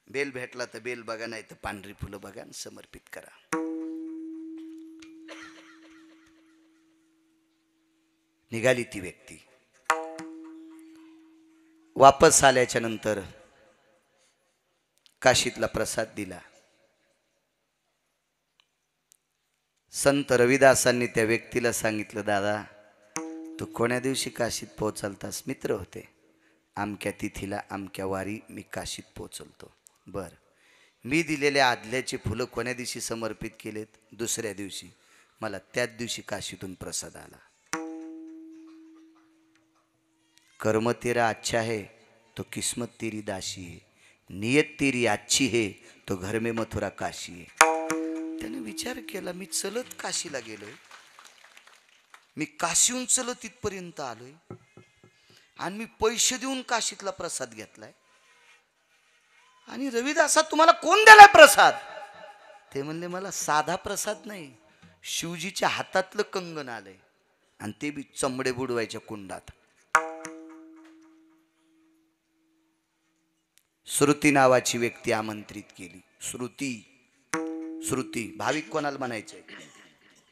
बेल भेटला तर बेल बघा, नाही तर पांढरी फुलं बघा आणि समर्पित करा. निघाली ती व्यक्ती. वापस आल्याच्या नंतर काशीतला प्रसाद दिला. संत रविदासांनी त्या व्यक्तीला सांगितलं, दादा तू कोण्या दिवशी काशीत पोहोचलतास? मित्र होते. आमक्या तिथीला आमक्या वारी मी काशीत पोहोचलतो. बर, मी दिलेल्या आदल्याची फुलं कोण्या दिवशी समर्पित केलेत? दुसऱ्या दिवशी. मला त्याच दिवशी काशीतून प्रसाद आला. कर्म तेरा अच्छा है तो किस्मत तेरी दासी है, नियत तेरी अच्छी है तो घर में मथुरा काशी है. त्याने विचार केला, मी चलत काशीला गेलोय, मी काशीहून चलत इथपर्यंत आलोय, आणि मी पैसे देऊन काशीतला प्रसाद घेतलाय, आणि रविदासा तुम्हाला कोण द्यालाय प्रसाद? ते म्हणले, मला साधा प्रसाद नाही, शिवजीच्या हातातलं कंगन आलंय, आणि ते बी चमडे बुडवायच्या कुंडात. श्रुती नावाची व्यक्ती आमंत्रित केली. श्रुती भाविक कोणाला म्हणायचंय?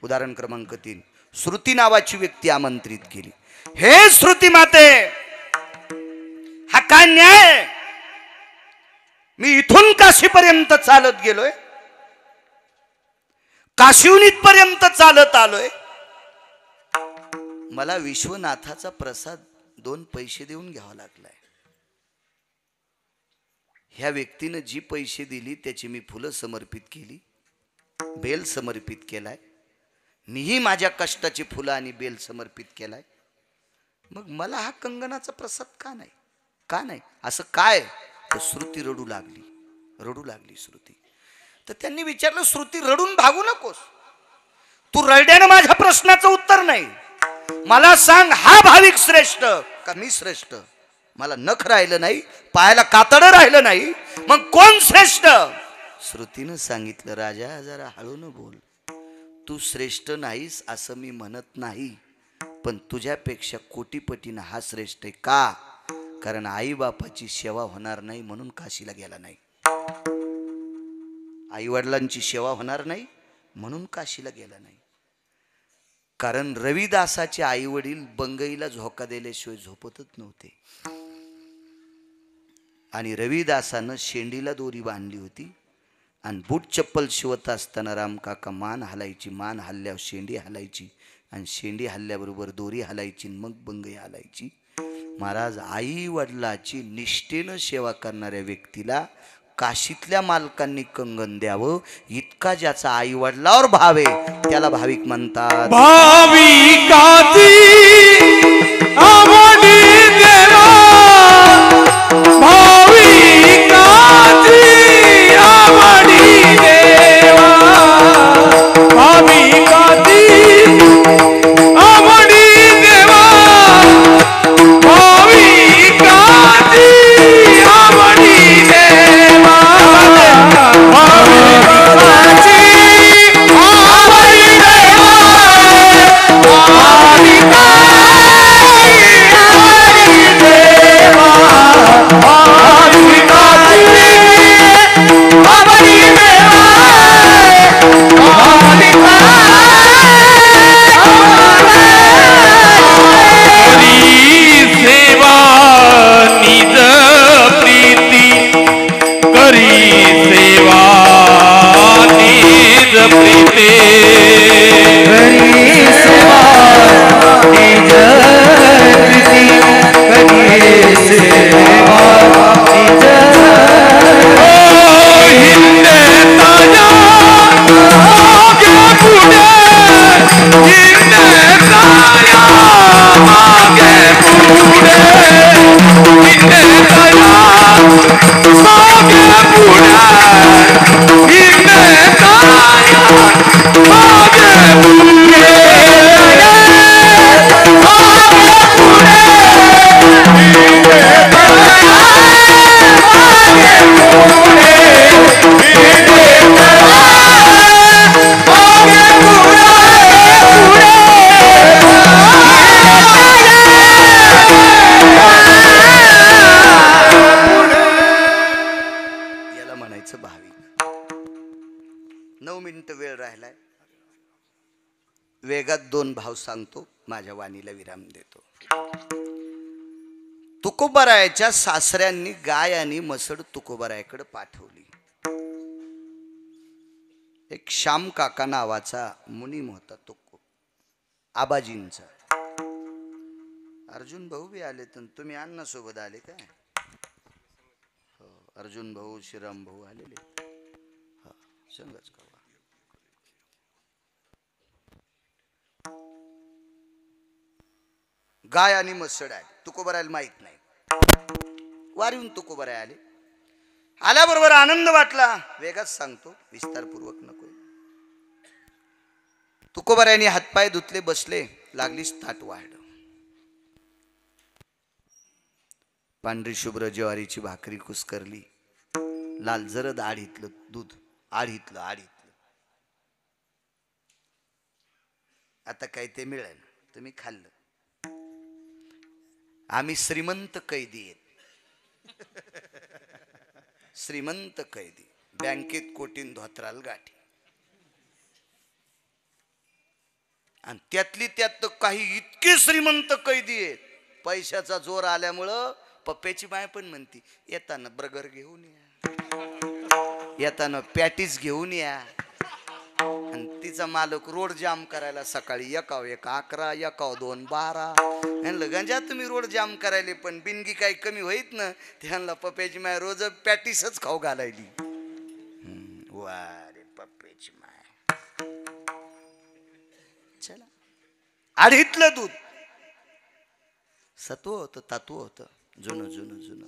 उदाहरण क्रमांक 3. श्रुती नावाची व्यक्ती आमंत्रित केली. हे श्रुती माते, हा काय न्याय? मी इथून काशीपर्यंत चालत गेलोय, काशीहून इथपर्यंत चालत आलोय, मला विश्वनाथाचा प्रसाद 2 पैसे देऊन घ्यावा लागलाय. ह्या व्यक्तीनं जी पैसे दिली त्याची मी फुलं समर्पित केली, बेल समर्पित केलाय, मीही माझ्या कष्टाची फुलं आणि बेल समर्पित केलाय. मग मला हा कंगनाचा प्रसाद का नाही? का नाही असं काय? तर श्रुती रडू लागली श्रुती. तर त्यांनी विचारलं, श्रुती रडून भागू नकोस, तू रडल्यानं माझ्या प्रश्नाचं उत्तर नाही. मला सांग, हा भाविक श्रेष्ठ का मी श्रेष्ठ? मला नख राहिलं नाही, पायाला कातडं राहिलं नाही, मग कोण श्रेष्ठ? श्रुतीनं सांगितलं, राजा जरा हळून बोल, तू श्रेष्ठ नाहीस असं मी म्हणत नाही, पण तुझ्यापेक्षा कोटीपटीनं हा श्रेष्ठ आहे. का? कारण आई बापाची सेवा होणार नाही म्हणून काशीला गेला नाही. आई वडिलांची सेवा होणार नाही म्हणून काशीला गेला नाही. कारण रविदासाचे आई वडील बंगईला झोका दिल्याशिवाय झोपतच नव्हते. आणि रविदासानं शेंडीला दोरी बांधली होती आणि बूट चप्पल शिवत असताना रामकाका मान हलायची, मान हल्ल्यावर शेंडी हलायची आणि शेंडी हल्ल्याबरोबर दोरी हलायची, मग बंगई हलायची. महाराज, आई वडिलाची निष्ठेनं सेवा करणाऱ्या व्यक्तीला काशीतल्या मालकांनी कंगन द्यावं, इतका ज्याचा आई वडिलावर भाव आहे त्याला भाविक म्हणतात. भाविकाची आवडी देवा, भाविकाची आवडी देवा, भाविकाची आवडी देवा, भाविकाची आवडी देवा, भाविकाची आवडी देवा, वेगात दोन भाव सांगतो, माझ्या वाणीला विराम देतो. तुकोबारायाच्या सासऱ्यांनी गाय आणि मसड तुकोबारायाकडे पाठवली. एक श्याम काका नावाचा मुनीम होता, तो आबाजींचा. अर्जुन भाऊ बी आले, तर तुम्ही अण्णा सोबत आले का? हो, अर्जुन भाऊ, श्रीराम भाऊ आलेले. हा, संगच का? गाय आणि मसड आले. तुकोबारायला माहित नाही, वारीहून तुकोबाराय आले. आल्याबरोबर आनंद वाटला. वेगात सांगतो, विस्तारपूर्वक नको. तुकोबारायांनी हातपाय धुतले, बसले. लागलीच ताट वाढ. पांढरी शुभ्र ज्वारीची भाकरी कुस्करली, लाल जरद आढीतलं दूध, आढीतलं. आता काय ते मिळेल, तुम्ही खाल्लं. आम्ही श्रीमंत कैदी आहेत. श्रीमंत कैदी, बँकेत कोटीन धोत्राल गाठी. आणि त्यातली त्यात काही इतके श्रीमंत कैदी आहेत, पैशाचा जोर आल्यामुळं पप्प्याची माय पण म्हणती, येताना बर्गर घेऊन या, येताना पॅटीस घेऊन या. आणि तिचा मालक रोड जाम करायला सकाळी 1:11, 1:12. म्हणलं गंजा तुम्ही रोड जाम करायले, पण बिनगी काही कमी होईत ना. त्यांना पप्प्याची माय रोज पॅटीसच खाऊ घालायली. वा रे पप्प्याची माय. चला, आढीतलं दूध सत्व होतं, तत्व होतं, जुनं.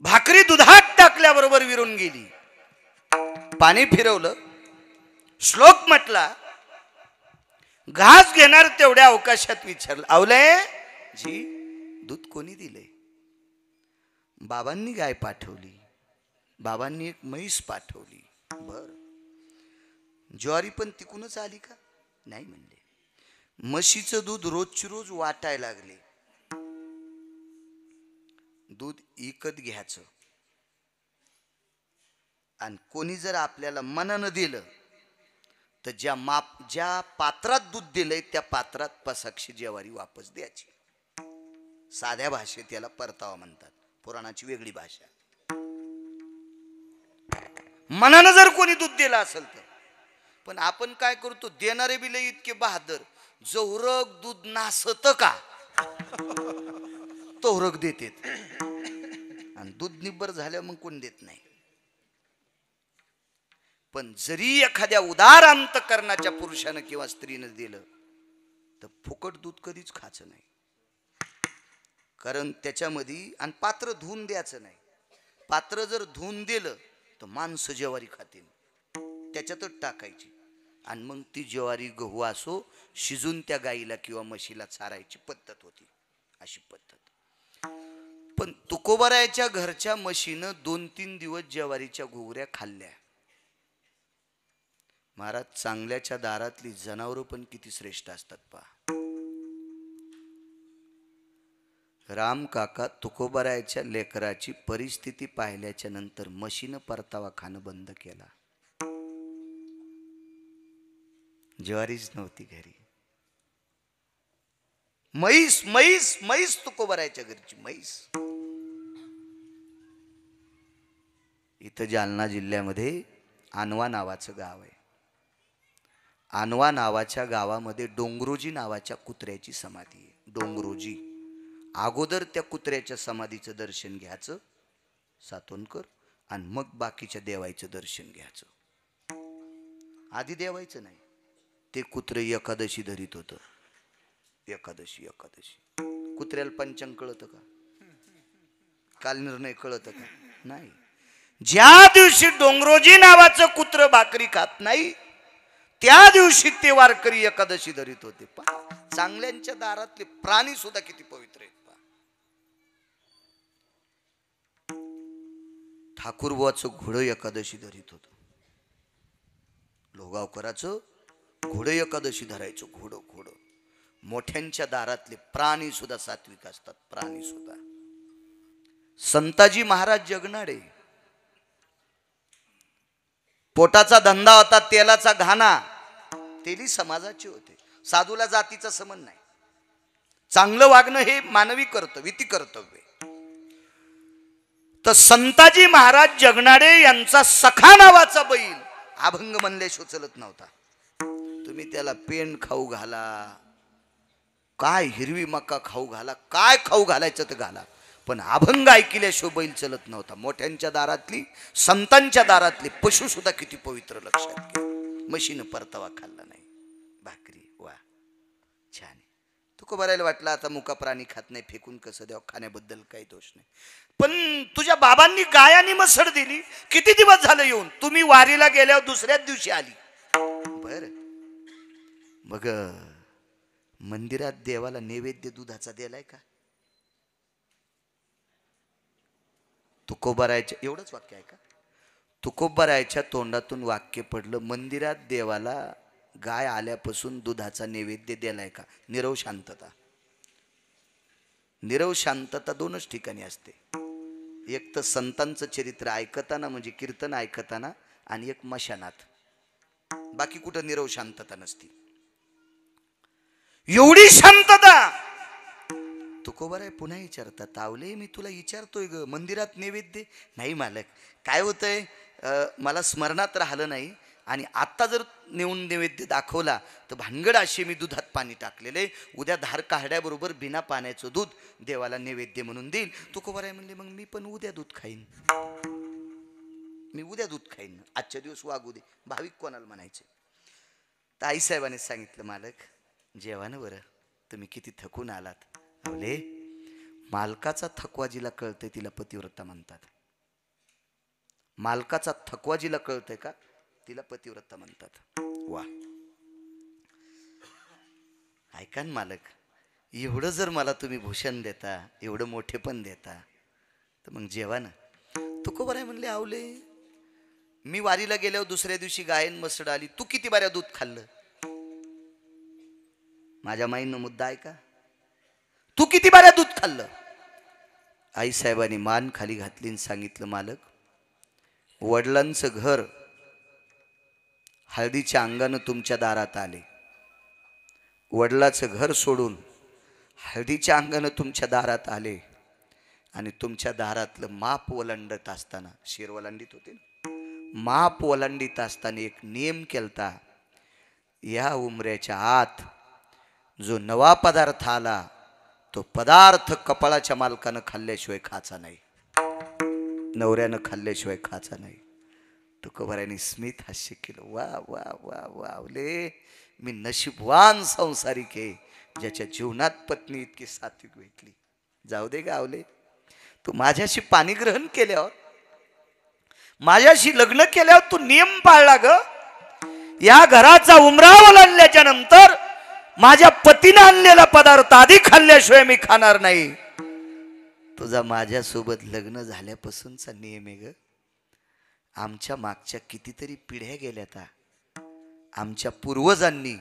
भाकरी दुधात टाकल्याबरोबर विरून गेली. पाणी फिरवलं, श्लोक म्हटला. घास घेणार तेवढ्या अवकाशात विचारलं, आवलय जी दूध कोणी दिले? बाबांनी गाय पाठवली, बाबांनी एक म्हैस पाठवली. बर, ज्वारी पण तिकूनच आली का? नाही म्हणले. म्हशीचं दूध रोजची रोज वाटायला लागले. दूध विकत घ्यायचं. आणि कोणी जर आपल्याला मनानं दिलं तर ज्या पात्रात दूध दिलंय त्या पात्रात पसाक्षी ज्वारी वापस द्यायची. साध्या भाषेत याला परतावा म्हणतात, पुराणाची वेगळी भाषा. मनानं जर कोणी दूध दिलं असेल तर. पण आपण काय करतो, देणारे बिले इतके बहादर, जवरक दूध नासत का तोरक देतेत आणि दूध निब्बर झाल्या मग कोण देत नाही. पण जरी एखाद्या उदार अंतकरणाच्या पुरुषानं किंवा स्त्रीनं दिलं तर फुकट दूध कधीच खायचं नाही. कारण त्याच्यामध्ये आणि पात्र धुवून द्यायचं नाही. पात्र जर धुवून दिलं तर माणसं ज्वारी खातील, त्याच्यातच टाकायची आणि मग ती ज्वारी गहू असो शिजून त्या गाईला किंवा म्हशीला चारायची पद्धत होती, अशी पद्धत. पण तुकोबारायच्या घरच्या म्हशीनं 2-3 दिवस ज्वारीच्या घुगऱ्या खाल्ल्या. महाराज, चांगल्याच्या दारातली जनावरं पण किती श्रेष्ठ असतात पहा. राम काका तुकोबारायच्या लेकराची परिस्थिती पाहिल्याच्या नंतर म्हशीनं परतावा खाणं बंद केला. ज्वारीच नव्हती घरी. म्हैस म्हैस म्हैस तुकोबारायच्या घरची म्हैस. इथं जालना जिल्ह्यामध्ये आणवा नावाचं गाव आहे. आणवा नावाच्या गावामध्ये डोंगरोजी नावाच्या कुत्र्याची समाधी आहे. डोंगरोजी. अगोदर त्या कुत्र्याच्या समाधीचं दर्शन घ्यायचं सातोनकर आणि मग बाकीच्या देवायचं दर्शन घ्यायचं. आधी देवायचं नाही. ते कुत्रे एकादशी धरीत होतं. एकादशी कुत्र्याला पंचांग कळतं का? काल निर्णय कळतं का? नाही. ज्या दिवशी डोंगरोजी नावाचं कुत्र भाकरी खात नाही त्या दिवशी ते वारकरी एकादशी धरीत होते. चांगल्यांच्या दारातले प्राणी सुद्धा किती पवित्र आहेत. ठाकूरबुवाचं घोडं एकादशी धरीत होतं. लोगावकराचं घोडं एकादशी धरायचं. घोडं. मोठ्यांच्या दारातले प्राणी सुद्धा सात्विक असतात. प्राणी सुद्धा. संताजी महाराज जगनाडे, पोटाचा धंदा होता तेलाचा घाणा. तेली समाजाचे होते. साधूला जातीचा संबंध नाही. चांगलं वागणं हे मानवी कर्तव्य, विधी कर्तव्य. तर संताजी महाराज जगनाडे यांचा सखा नावाचा बैल अभंग म्हणल्याशिवाय चलत नव्हता. तुम्ही त्याला पेंड खाऊ घाला, काय हिरवी मका खाऊ घाला, काय खाऊ घालायचं तर घाला, पण अभंग ऐकल्याशिवाय बैल चलत नव्हता. मोठ्यांच्या दारातली, संतांच्या दारातली पशु सुद्धा किती पवित्र, लक्षात घ्या. म्हशीनं परतावा खाल्ला नाही. भाकरी वा छान. तुकोबारायला वाटलं आता मुका प्राणी खात नाही, फेकून कसं द्यावं, खाण्याबद्दल काही दोष नाही. पण तुझ्या बाबांनी गाय आणि मसड दिली, किती दिवस झालं येऊन, तुम्ही वारीला गेल्यावर दुसऱ्याच दिवशी आली. बर मग मंदिरात देवाला नैवेद्य दुधाचा दिलाय का? तुकोबारायच्या एवढंच वाक्य आहे का? तुकोबारायच्या तोंडातून वाक्य पडलं, मंदिरात देवाला गाय आल्यापासून दुधाचा नैवेद्य दिलाय का? निरव शांतता. निरव शांतता दोनच ठिकाणी असते. एक तर संतांचं चरित्र ऐकताना, म्हणजे कीर्तन ऐकताना, आणि एक मशानात. बाकी कुठं निरव शांतता नसती. एवढी शांतता. तुकोबाराय पुन्हा विचारतात, तावले मी तुला विचारतोय ग, मंदिरात नैवेद्य नाही मालक. काय होतंय, मला स्मरणात राहिलं नाही, आणि आत्ता जर नेऊन नैवेद्य दाखवला तर भानगड अशी मी दुधात पाणी टाकलेले, उद्या धार काढ्याबरोबर बिना पाण्याचं दूध देवाला नैवेद्य म्हणून देईल. तुकोबाराय म्हणले, मग मी पण उद्या दूध खाईन. मी उद्या दूध खाईन, आजच्या दिवस वागू दे. भाविक कोणाला म्हणायचे. तर आईसाहेबांनी सांगितलं, मालक जेवा ना बरं, तुम्ही किती थकून आलात. आवले, मालकाचा थकवा जिला कळतंय तिला पतिव्रता म्हणतात. मालकाचा थकवा जिला कळतंय का तिला पतिव्रता म्हणतात. वा ऐका ना मालक, एवढं जर मला तुम्ही भूषण देता, एवढं मोठे पण देता, तर मग जेवा ना. तुकोबाराय म्हणले, आवले मी वारीला गेल्यावर दुसऱ्या दिवशी गायन मसड आली, तू किती बाऱ्या दूध खाल्लं? माझ्या माईनं मुद्दा आहे का? तू किती बाऱ्या दूध खाल्लं? आईसाहेबांनी मान खाली घातली आणि सांगितलं, मालक वडिलांचं घर हळदीच्या अंगानं तुमच्या दारात आले, वडिलाचं घर सोडून हळदीच्या अंगानं तुमच्या दारात आले आणि तुमच्या दारातलं माप ओलांडत असताना, शिर ओलांडीत होते ना, माप ओलांडीत असताना एक नियम केलता, या उमऱ्याच्या आत जो नवा पदार्थ आला तो पदार्थ कपाळाच्या मालकानं खाल्ल्याशिवाय खायचा नाही, नवऱ्यानं खाल्ल्याशिवाय खायचा नाही. तुकोबारायांनी स्मित हास्य केलं. वा वा वा वावले, मी नशीबवान संसारिक आहे ज्याच्या जीवनात पत्नी इतकी सात्विक भेटली. जाऊ दे गावले, तू माझ्याशी पाणीग्रहण केल्यावर, माझ्याशी लग्न केल्यावर तू नियम पाळला ग. या घराचा उमरा ओलांडल्याच्या नंतर माझ्या पतीने आणलेला पदार्थ आधी खाल्ल्याशिवाय मी खाणार नाही. तुझा माझ्यासोबत लग्न झाल्यापासूनचा नियम आहे ग. आमच्या मागच्या कितीतरी पिढ्या गेल्यात, आमच्या पूर्वजांनी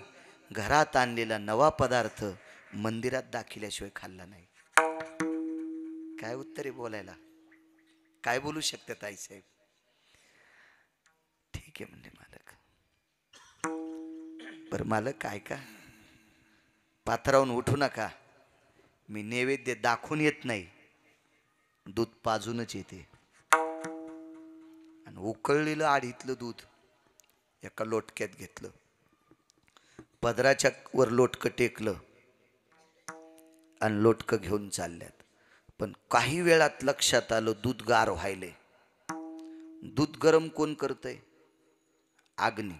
घरात आणलेला नवा पदार्थ मंदिरात दाखिल्याशिवाय खाल्ला नाही. काय उत्तरे बोलायला, काय बोलू शकतात आईसाहेब? ठीक आहे म्हणले मालक. बरं मालक काय का पात्रावून उठू नका, मी नैवेद्य दाखवून येत नाही, दूध पाजूनच येते. आणि उकळलेलं आडीतलं दूध एका लोटक्यात घेतलं, पदराच्या वर लोटकं टेकलं आणि लोटकं घेऊन चालल्यात. पण काही वेळात लक्षात आलं दूध गार व्हायले. दूध गरम कोण करतंय? अग्नी.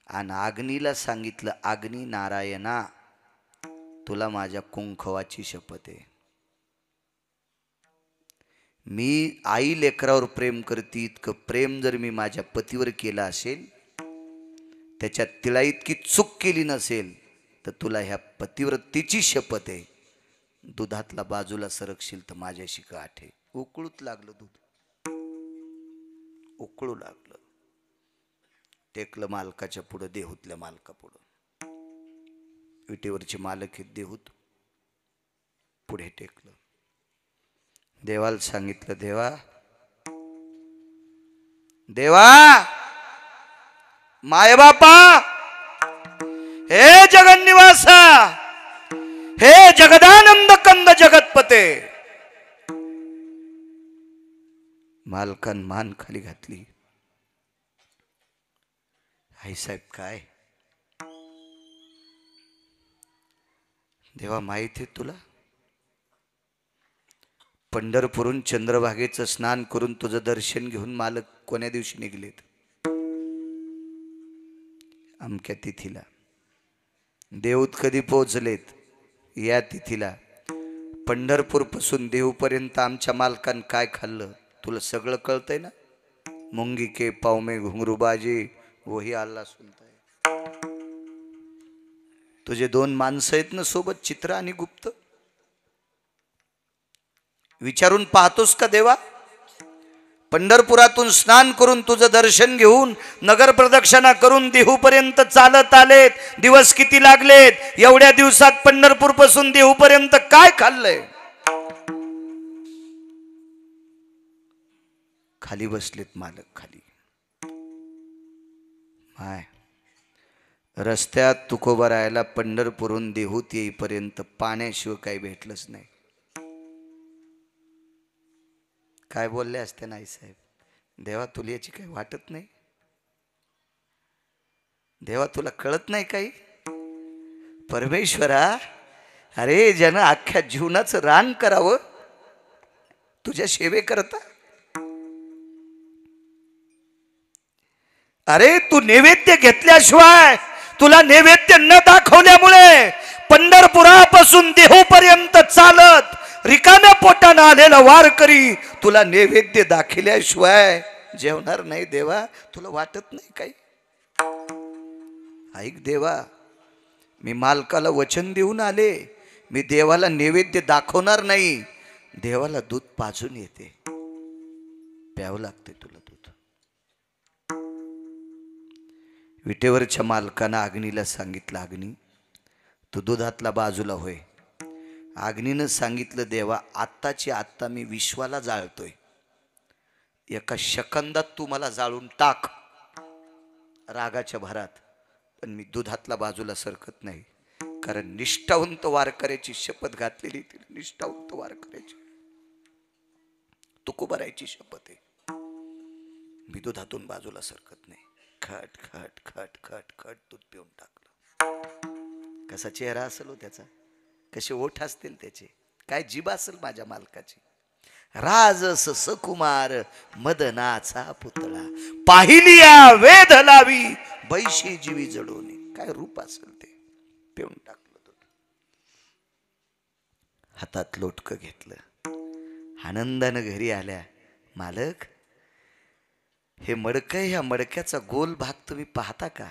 आणि अग्नीला सांगितलं, अग्नी नारायणा, तुला माझ्या कुंखवाची शपथ आहे, मी आई लेकरावर प्रेम करते इतकं प्रेम जर मी माझ्या पतीवर केलं असेल, त्याच्यात तिला इतकी चूक केली नसेल, तर तुला ह्या पतिव्रतेची शपथ आहे, दुधातला बाजूला सरकशील तर माझ्याशी गाठ आहे. उकळूच लागलं दूध, उकळू लागलं. टेकलं मालकाच्या पुढं, देहूतल्या मालका पुढं. विटेवरचे मालक हे देहूत पुढे टेकलं. देवाला सांगितलं, देवा देवा मायबापा, हे जगन्निवासा, हे जगदानंद कंद जगतपते. मालकान मान खाली घातली. आई साहेब काय? देवा माहित आहे तुला, पंढरपूरून चंद्रभागेचं स्नान करून तुझं दर्शन घेऊन मालक कोण्या दिवशी निघलेत? अमक्या तिथीला. देऊत कधी पोहोचलेत? या तिथीला. पंढरपूर पासून देहूपर्यंत आमच्या मालकान काय खाल्लं तुला सगळं कळतंय ना? मुंगी के पाव में घुंगरू बाजे वही अल्लाह सुनता है. तुझे दोन माणसं आहेत ना सोबत, चित्र आणि गुप्त? विचारून पाहतोस का देवा? पंढरपुरातून स्नान करून तुझं दर्शन घेऊन नगर प्रदक्षिणा करून देहूपर्यंत चालत आलेत, दिवस किती लागलेत? एवढ्या दिवसात पंढरपूर पासून देहूपर्यंत काय खाल्लंय? खाली बसलेत मालक, खाली. माय रस्त्यात तुकोबारायला पंढरपूरून देहूत येईपर्यंत पाण्याशिवाय काही भेटलंच नाही. काय बोलले असते नाही साहेब? देवा तुला याची काही वाटत नाही? देवा तुला कळत नाही काही? परमेश्वरा, अरे ज्यानं अख्ख्या जीवनाचं रान करावं तुझ्या सेवे करता, अरे तू नैवेद्य घेतल्याशिवाय, तुला नैवेद्य न दाखवल्यामुळे पंढरपुरापासून देहूपर्यंत चालत रिकाम्या पोटानं आलेला वारकरी तुला नैवेद्य दाखवल्याशिवाय जेवणार नाही. देवा तुला वाटत नाही काही? ऐक देवा, मी मालकाला वचन देऊन आले, मी देवाला नैवेद्य दाखवणार नाही. देवाला दूध पाजून येते, प्यावं लागते तुला दूध. विटेवरच्या मालकानं अग्नीला सांगितलं, अग्नी तू दुधातला बाजूला होय. अग्नीनं सांगितलं, देवा आत्ताची आत्ता मी विश्वाला जाळतोय, एका सेकंदात तू मला जाळून टाक रागाच्या भरात, पण मी दुधातला बाजूला सरकत नाही. कारण निष्ठावंत वारकऱ्याची शपथ घातलेली, तिला निष्ठावंत वारकऱ्याची तुकोबारायची शपथ आहे. मी दुधातून बाजूला सरकत नाही. खट खट खट खट खट दूध पिऊन टाकलं. कसा चेहरा असेल हो त्याचा, कसे ओठ असतील त्याचे, काय जीभ असेल माझ्या मालकाची. राजस सकुमार मदनाचा पुतळा, पाहिलिया वेध लावी बैशी जीवी जडोने. काय रूप असेल ते. पिऊन टाकलं दूध. हातात लोटकं घेतलं. आनंदानं घरी आल्या. मालक, हे मडकं, ह्या मडक्याचा गोल भाग तुम्ही पाहता का?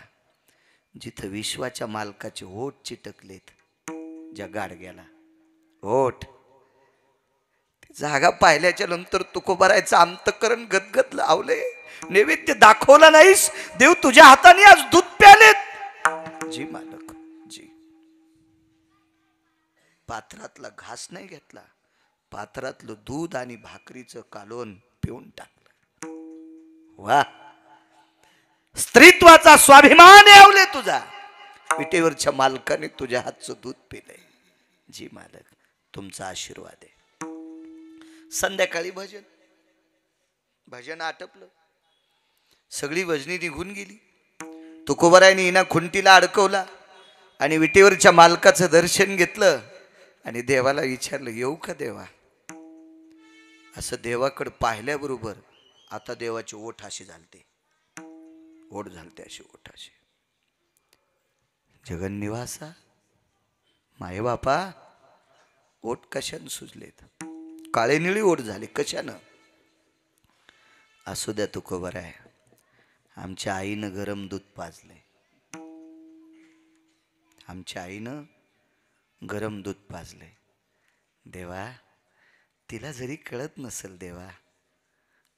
जिथं विश्वाच्या मालकाचे ओठ चिटकलेत, ज्या गाडग्याला ओठ, जागा पाहिल्याच्या नंतर तुकोबारायचं अंतकरण गदगद लावले. नैवेद्य दाखवला नाहीस, देव तुझ्या हाताने आज दूध प्यालेत. जी मालक जी. पात्रातला घास नाही घेतला, पात्रातलं दूध आणि भाकरीचं कालवण पिऊन टाकलं. वा, स्त्रीत्वाचा स्वाभिमान यावले तुझा. विटेवरच्या मालकाने तुझ्या हातचं दूध पिलंय. जी मालक, तुमचा आशीर्वाद आहे. संध्याकाळी भजन, भजन आटपलं. सगळी भजनी निघून गेली. तुकोबारायने हिना खुंटीला अडकवला आणि विटेवरच्या मालकाचं दर्शन घेतलं आणि देवाला विचारलं, येऊ का देवा? असं देवाकडे पाहिल्याबरोबर आता देवाचे ओठ अशी झालते, ओठ झालते अशी, ओठ अशी. जगन्निवासा माये बापा, ओठ कशानं सुजलेत? काळे निळी ओठ झाले, कशानं? असू द्या तुकोबाराय, आमच्या आईनं गरम दूध पाजले. आमच्या आईनं गरम दूध पाजले. देवा, तिला जरी कळत नसेल, देवा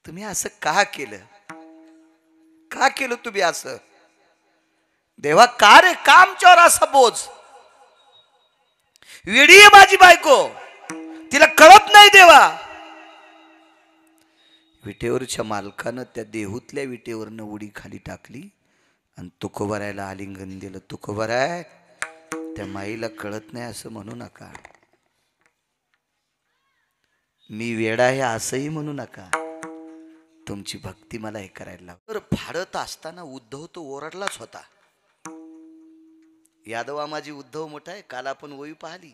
तुम्ही असं का केलं? का केलं तुम्ही असं? देवा का रे, का आमच्यावर असा बोझ? वेडी आहे माझी बायको, तिला कळत नाही देवा. विटेवरच्या मालकानं त्या देहूतल्या विटेवरनं उडी खाली टाकली आणि तुकोबारायला आलिंगन दिलं. तुकोबाराय, त्या माईला कळत नाही असं म्हणू नका. मी वेडा आहे असंही म्हणू नका. तुमची भक्ती मला हे करायला लाव. तर फाडत असताना उद्धव तो ओरडलाच होता. यादवा माझी उद्धव मोठा आहे. काल आपण ओवी पाहिली.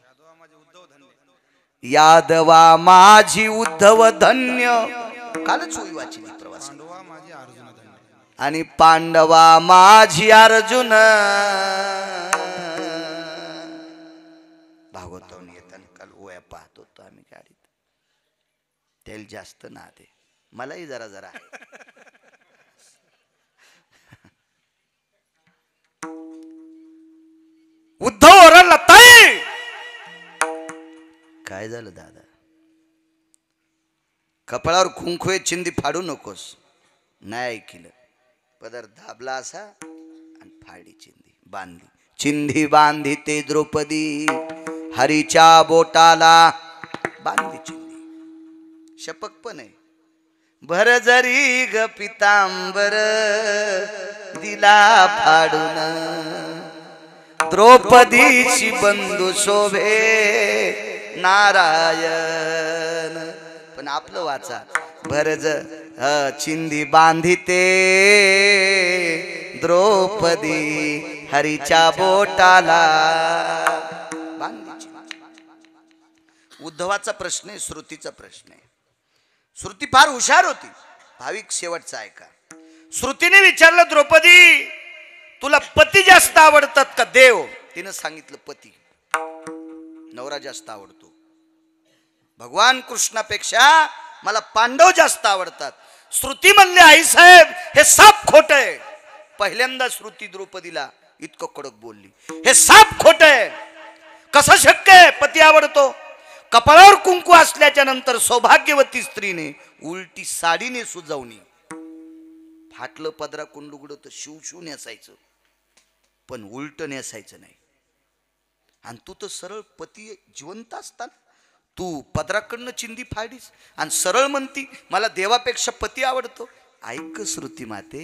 यादवा माझी उद्धव धन्य, कालच ओवी वाचली प्रवास. आणि पांडवा माझी अर्जुन. भागवतावून येताना काल ओया पाहत होतो आम्ही गाडीत. तेल जास्त ना दे, मलाही जरा जरा. उद्धव ओरडला, ताई काय झालं दादा? कपाळावर कुंकू चिंदी फाडू नकोस. नाही ऐकलं. पदर दाबला असा आणि फाडी चिंदी बांधली. चिंधी बांधी ते द्रौपदी हरीच्या बोटाला बांधली चिंदी. शपक पण आहे. भर जरी ग पितांबर दिला फाडून, द्रौपदीची बंधू शोभे नारायण. पण आपलं वाचा, भरज चिंधी बांधिते द्रौपदी हरीच्या बोटाला बांधली. उद्धवाचा प्रश्न आहे, श्रुतीचा प्रश्न आहे. श्रुती फार हुशार होती. भाविक शेवटचा ऐका. श्रुतीने विचारलं, द्रौपदी तुला पती जास्त आवडतात का देव? तिनं सांगितलं पती. नवरा जास्त आवडतो. भगवान कृष्णापेक्षा मला पांडव जास्त आवडतात. श्रुती म्हणले, आई साहेब हे साप खोट आहे. पहिल्यांदा श्रुती द्रौपदीला इतकं कडक बोलली, हे साप खोट आहे. कसं शक्य आहे? पती आवडतो. कपाळावर कुंकू असल्याच्या नंतर सौभाग्यवती स्त्रीने उलटी साडीने सुजावणी, फाटलं पदरा कुंडुगड तर शिव नेसायचं, पण उलट नेसायचं नाही. आणि तू तर सरळ पती जिवंत असताना तू पदराकडनं चिंदी फाडीस आणि सरळ म्हणती मला देवापेक्षा पती आवडतो. ऐक श्रुती माते,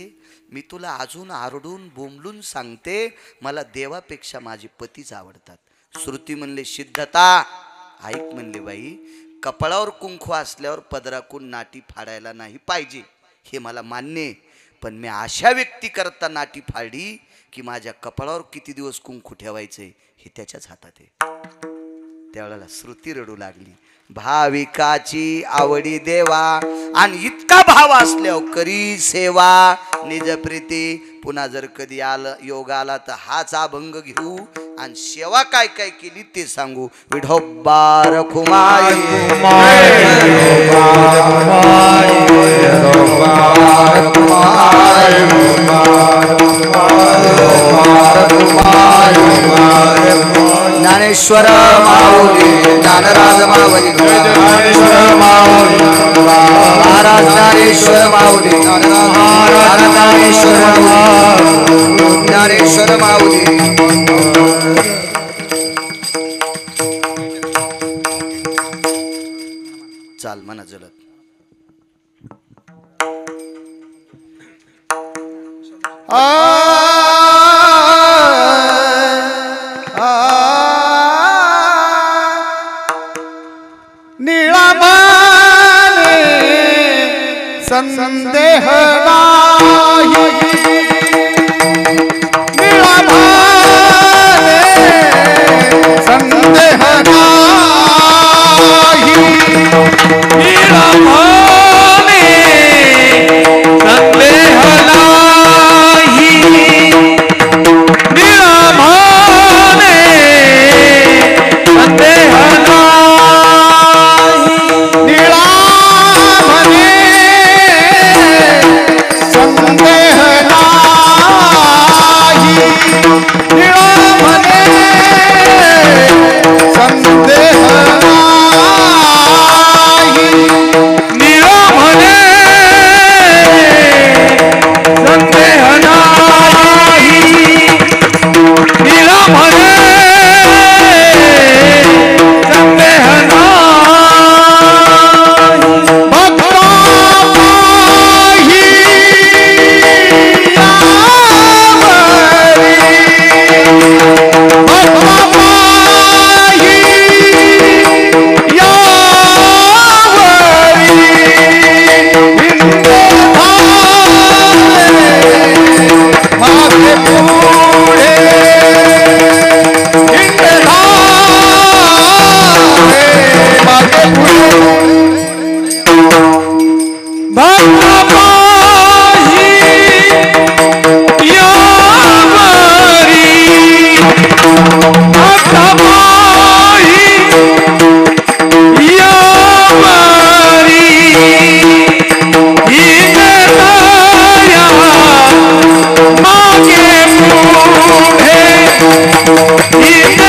मी तुला अजून आरडून बोंबलून सांगते, मला देवापेक्षा माझे पतीच आवडतात. श्रुती म्हणले सिद्धता. ऐक म्हणले बाई, कपाळावर कुंकू असल्यावर पदराकून नाटी फाडायला नाही पाहिजे हे मला मान्य आहे, पण मी अशा व्यक्ती करता नाटी फाडी की माझ्या कपाळावर किती दिवस कुंकू ठेवायचे हे त्याच्याच हातात आहे. त्यावेळेला श्रुती रडू लागली. भाविकाची आवडी देवा आणि इतका भाव असल्यावर करी सेवा निज प्रीती. पुन्हा जर कधी आलं योग आला तर हाच अभंग घेऊ आणि सेवा काय काय केली ते सांगू. विठोबार खुमाई ज्ञानेश्वर माऊली ज्ञानराज माऊली ज्ञानेश्वर माऊली महाराज ज्ञानेश्वर माऊली ज्ञानेश्वर माऊली. चाल म्हणा जलत. संदेह नाही निळाभाने संदेह नाही निळाभाने संदेह नाही निळाभाने संदेह नाही निळाभाने संदेह नाही निळाभाने संदेह नाही निळाभाने संदेह नाही निळाभाने संदेह नाही भक्तापायी Yeah.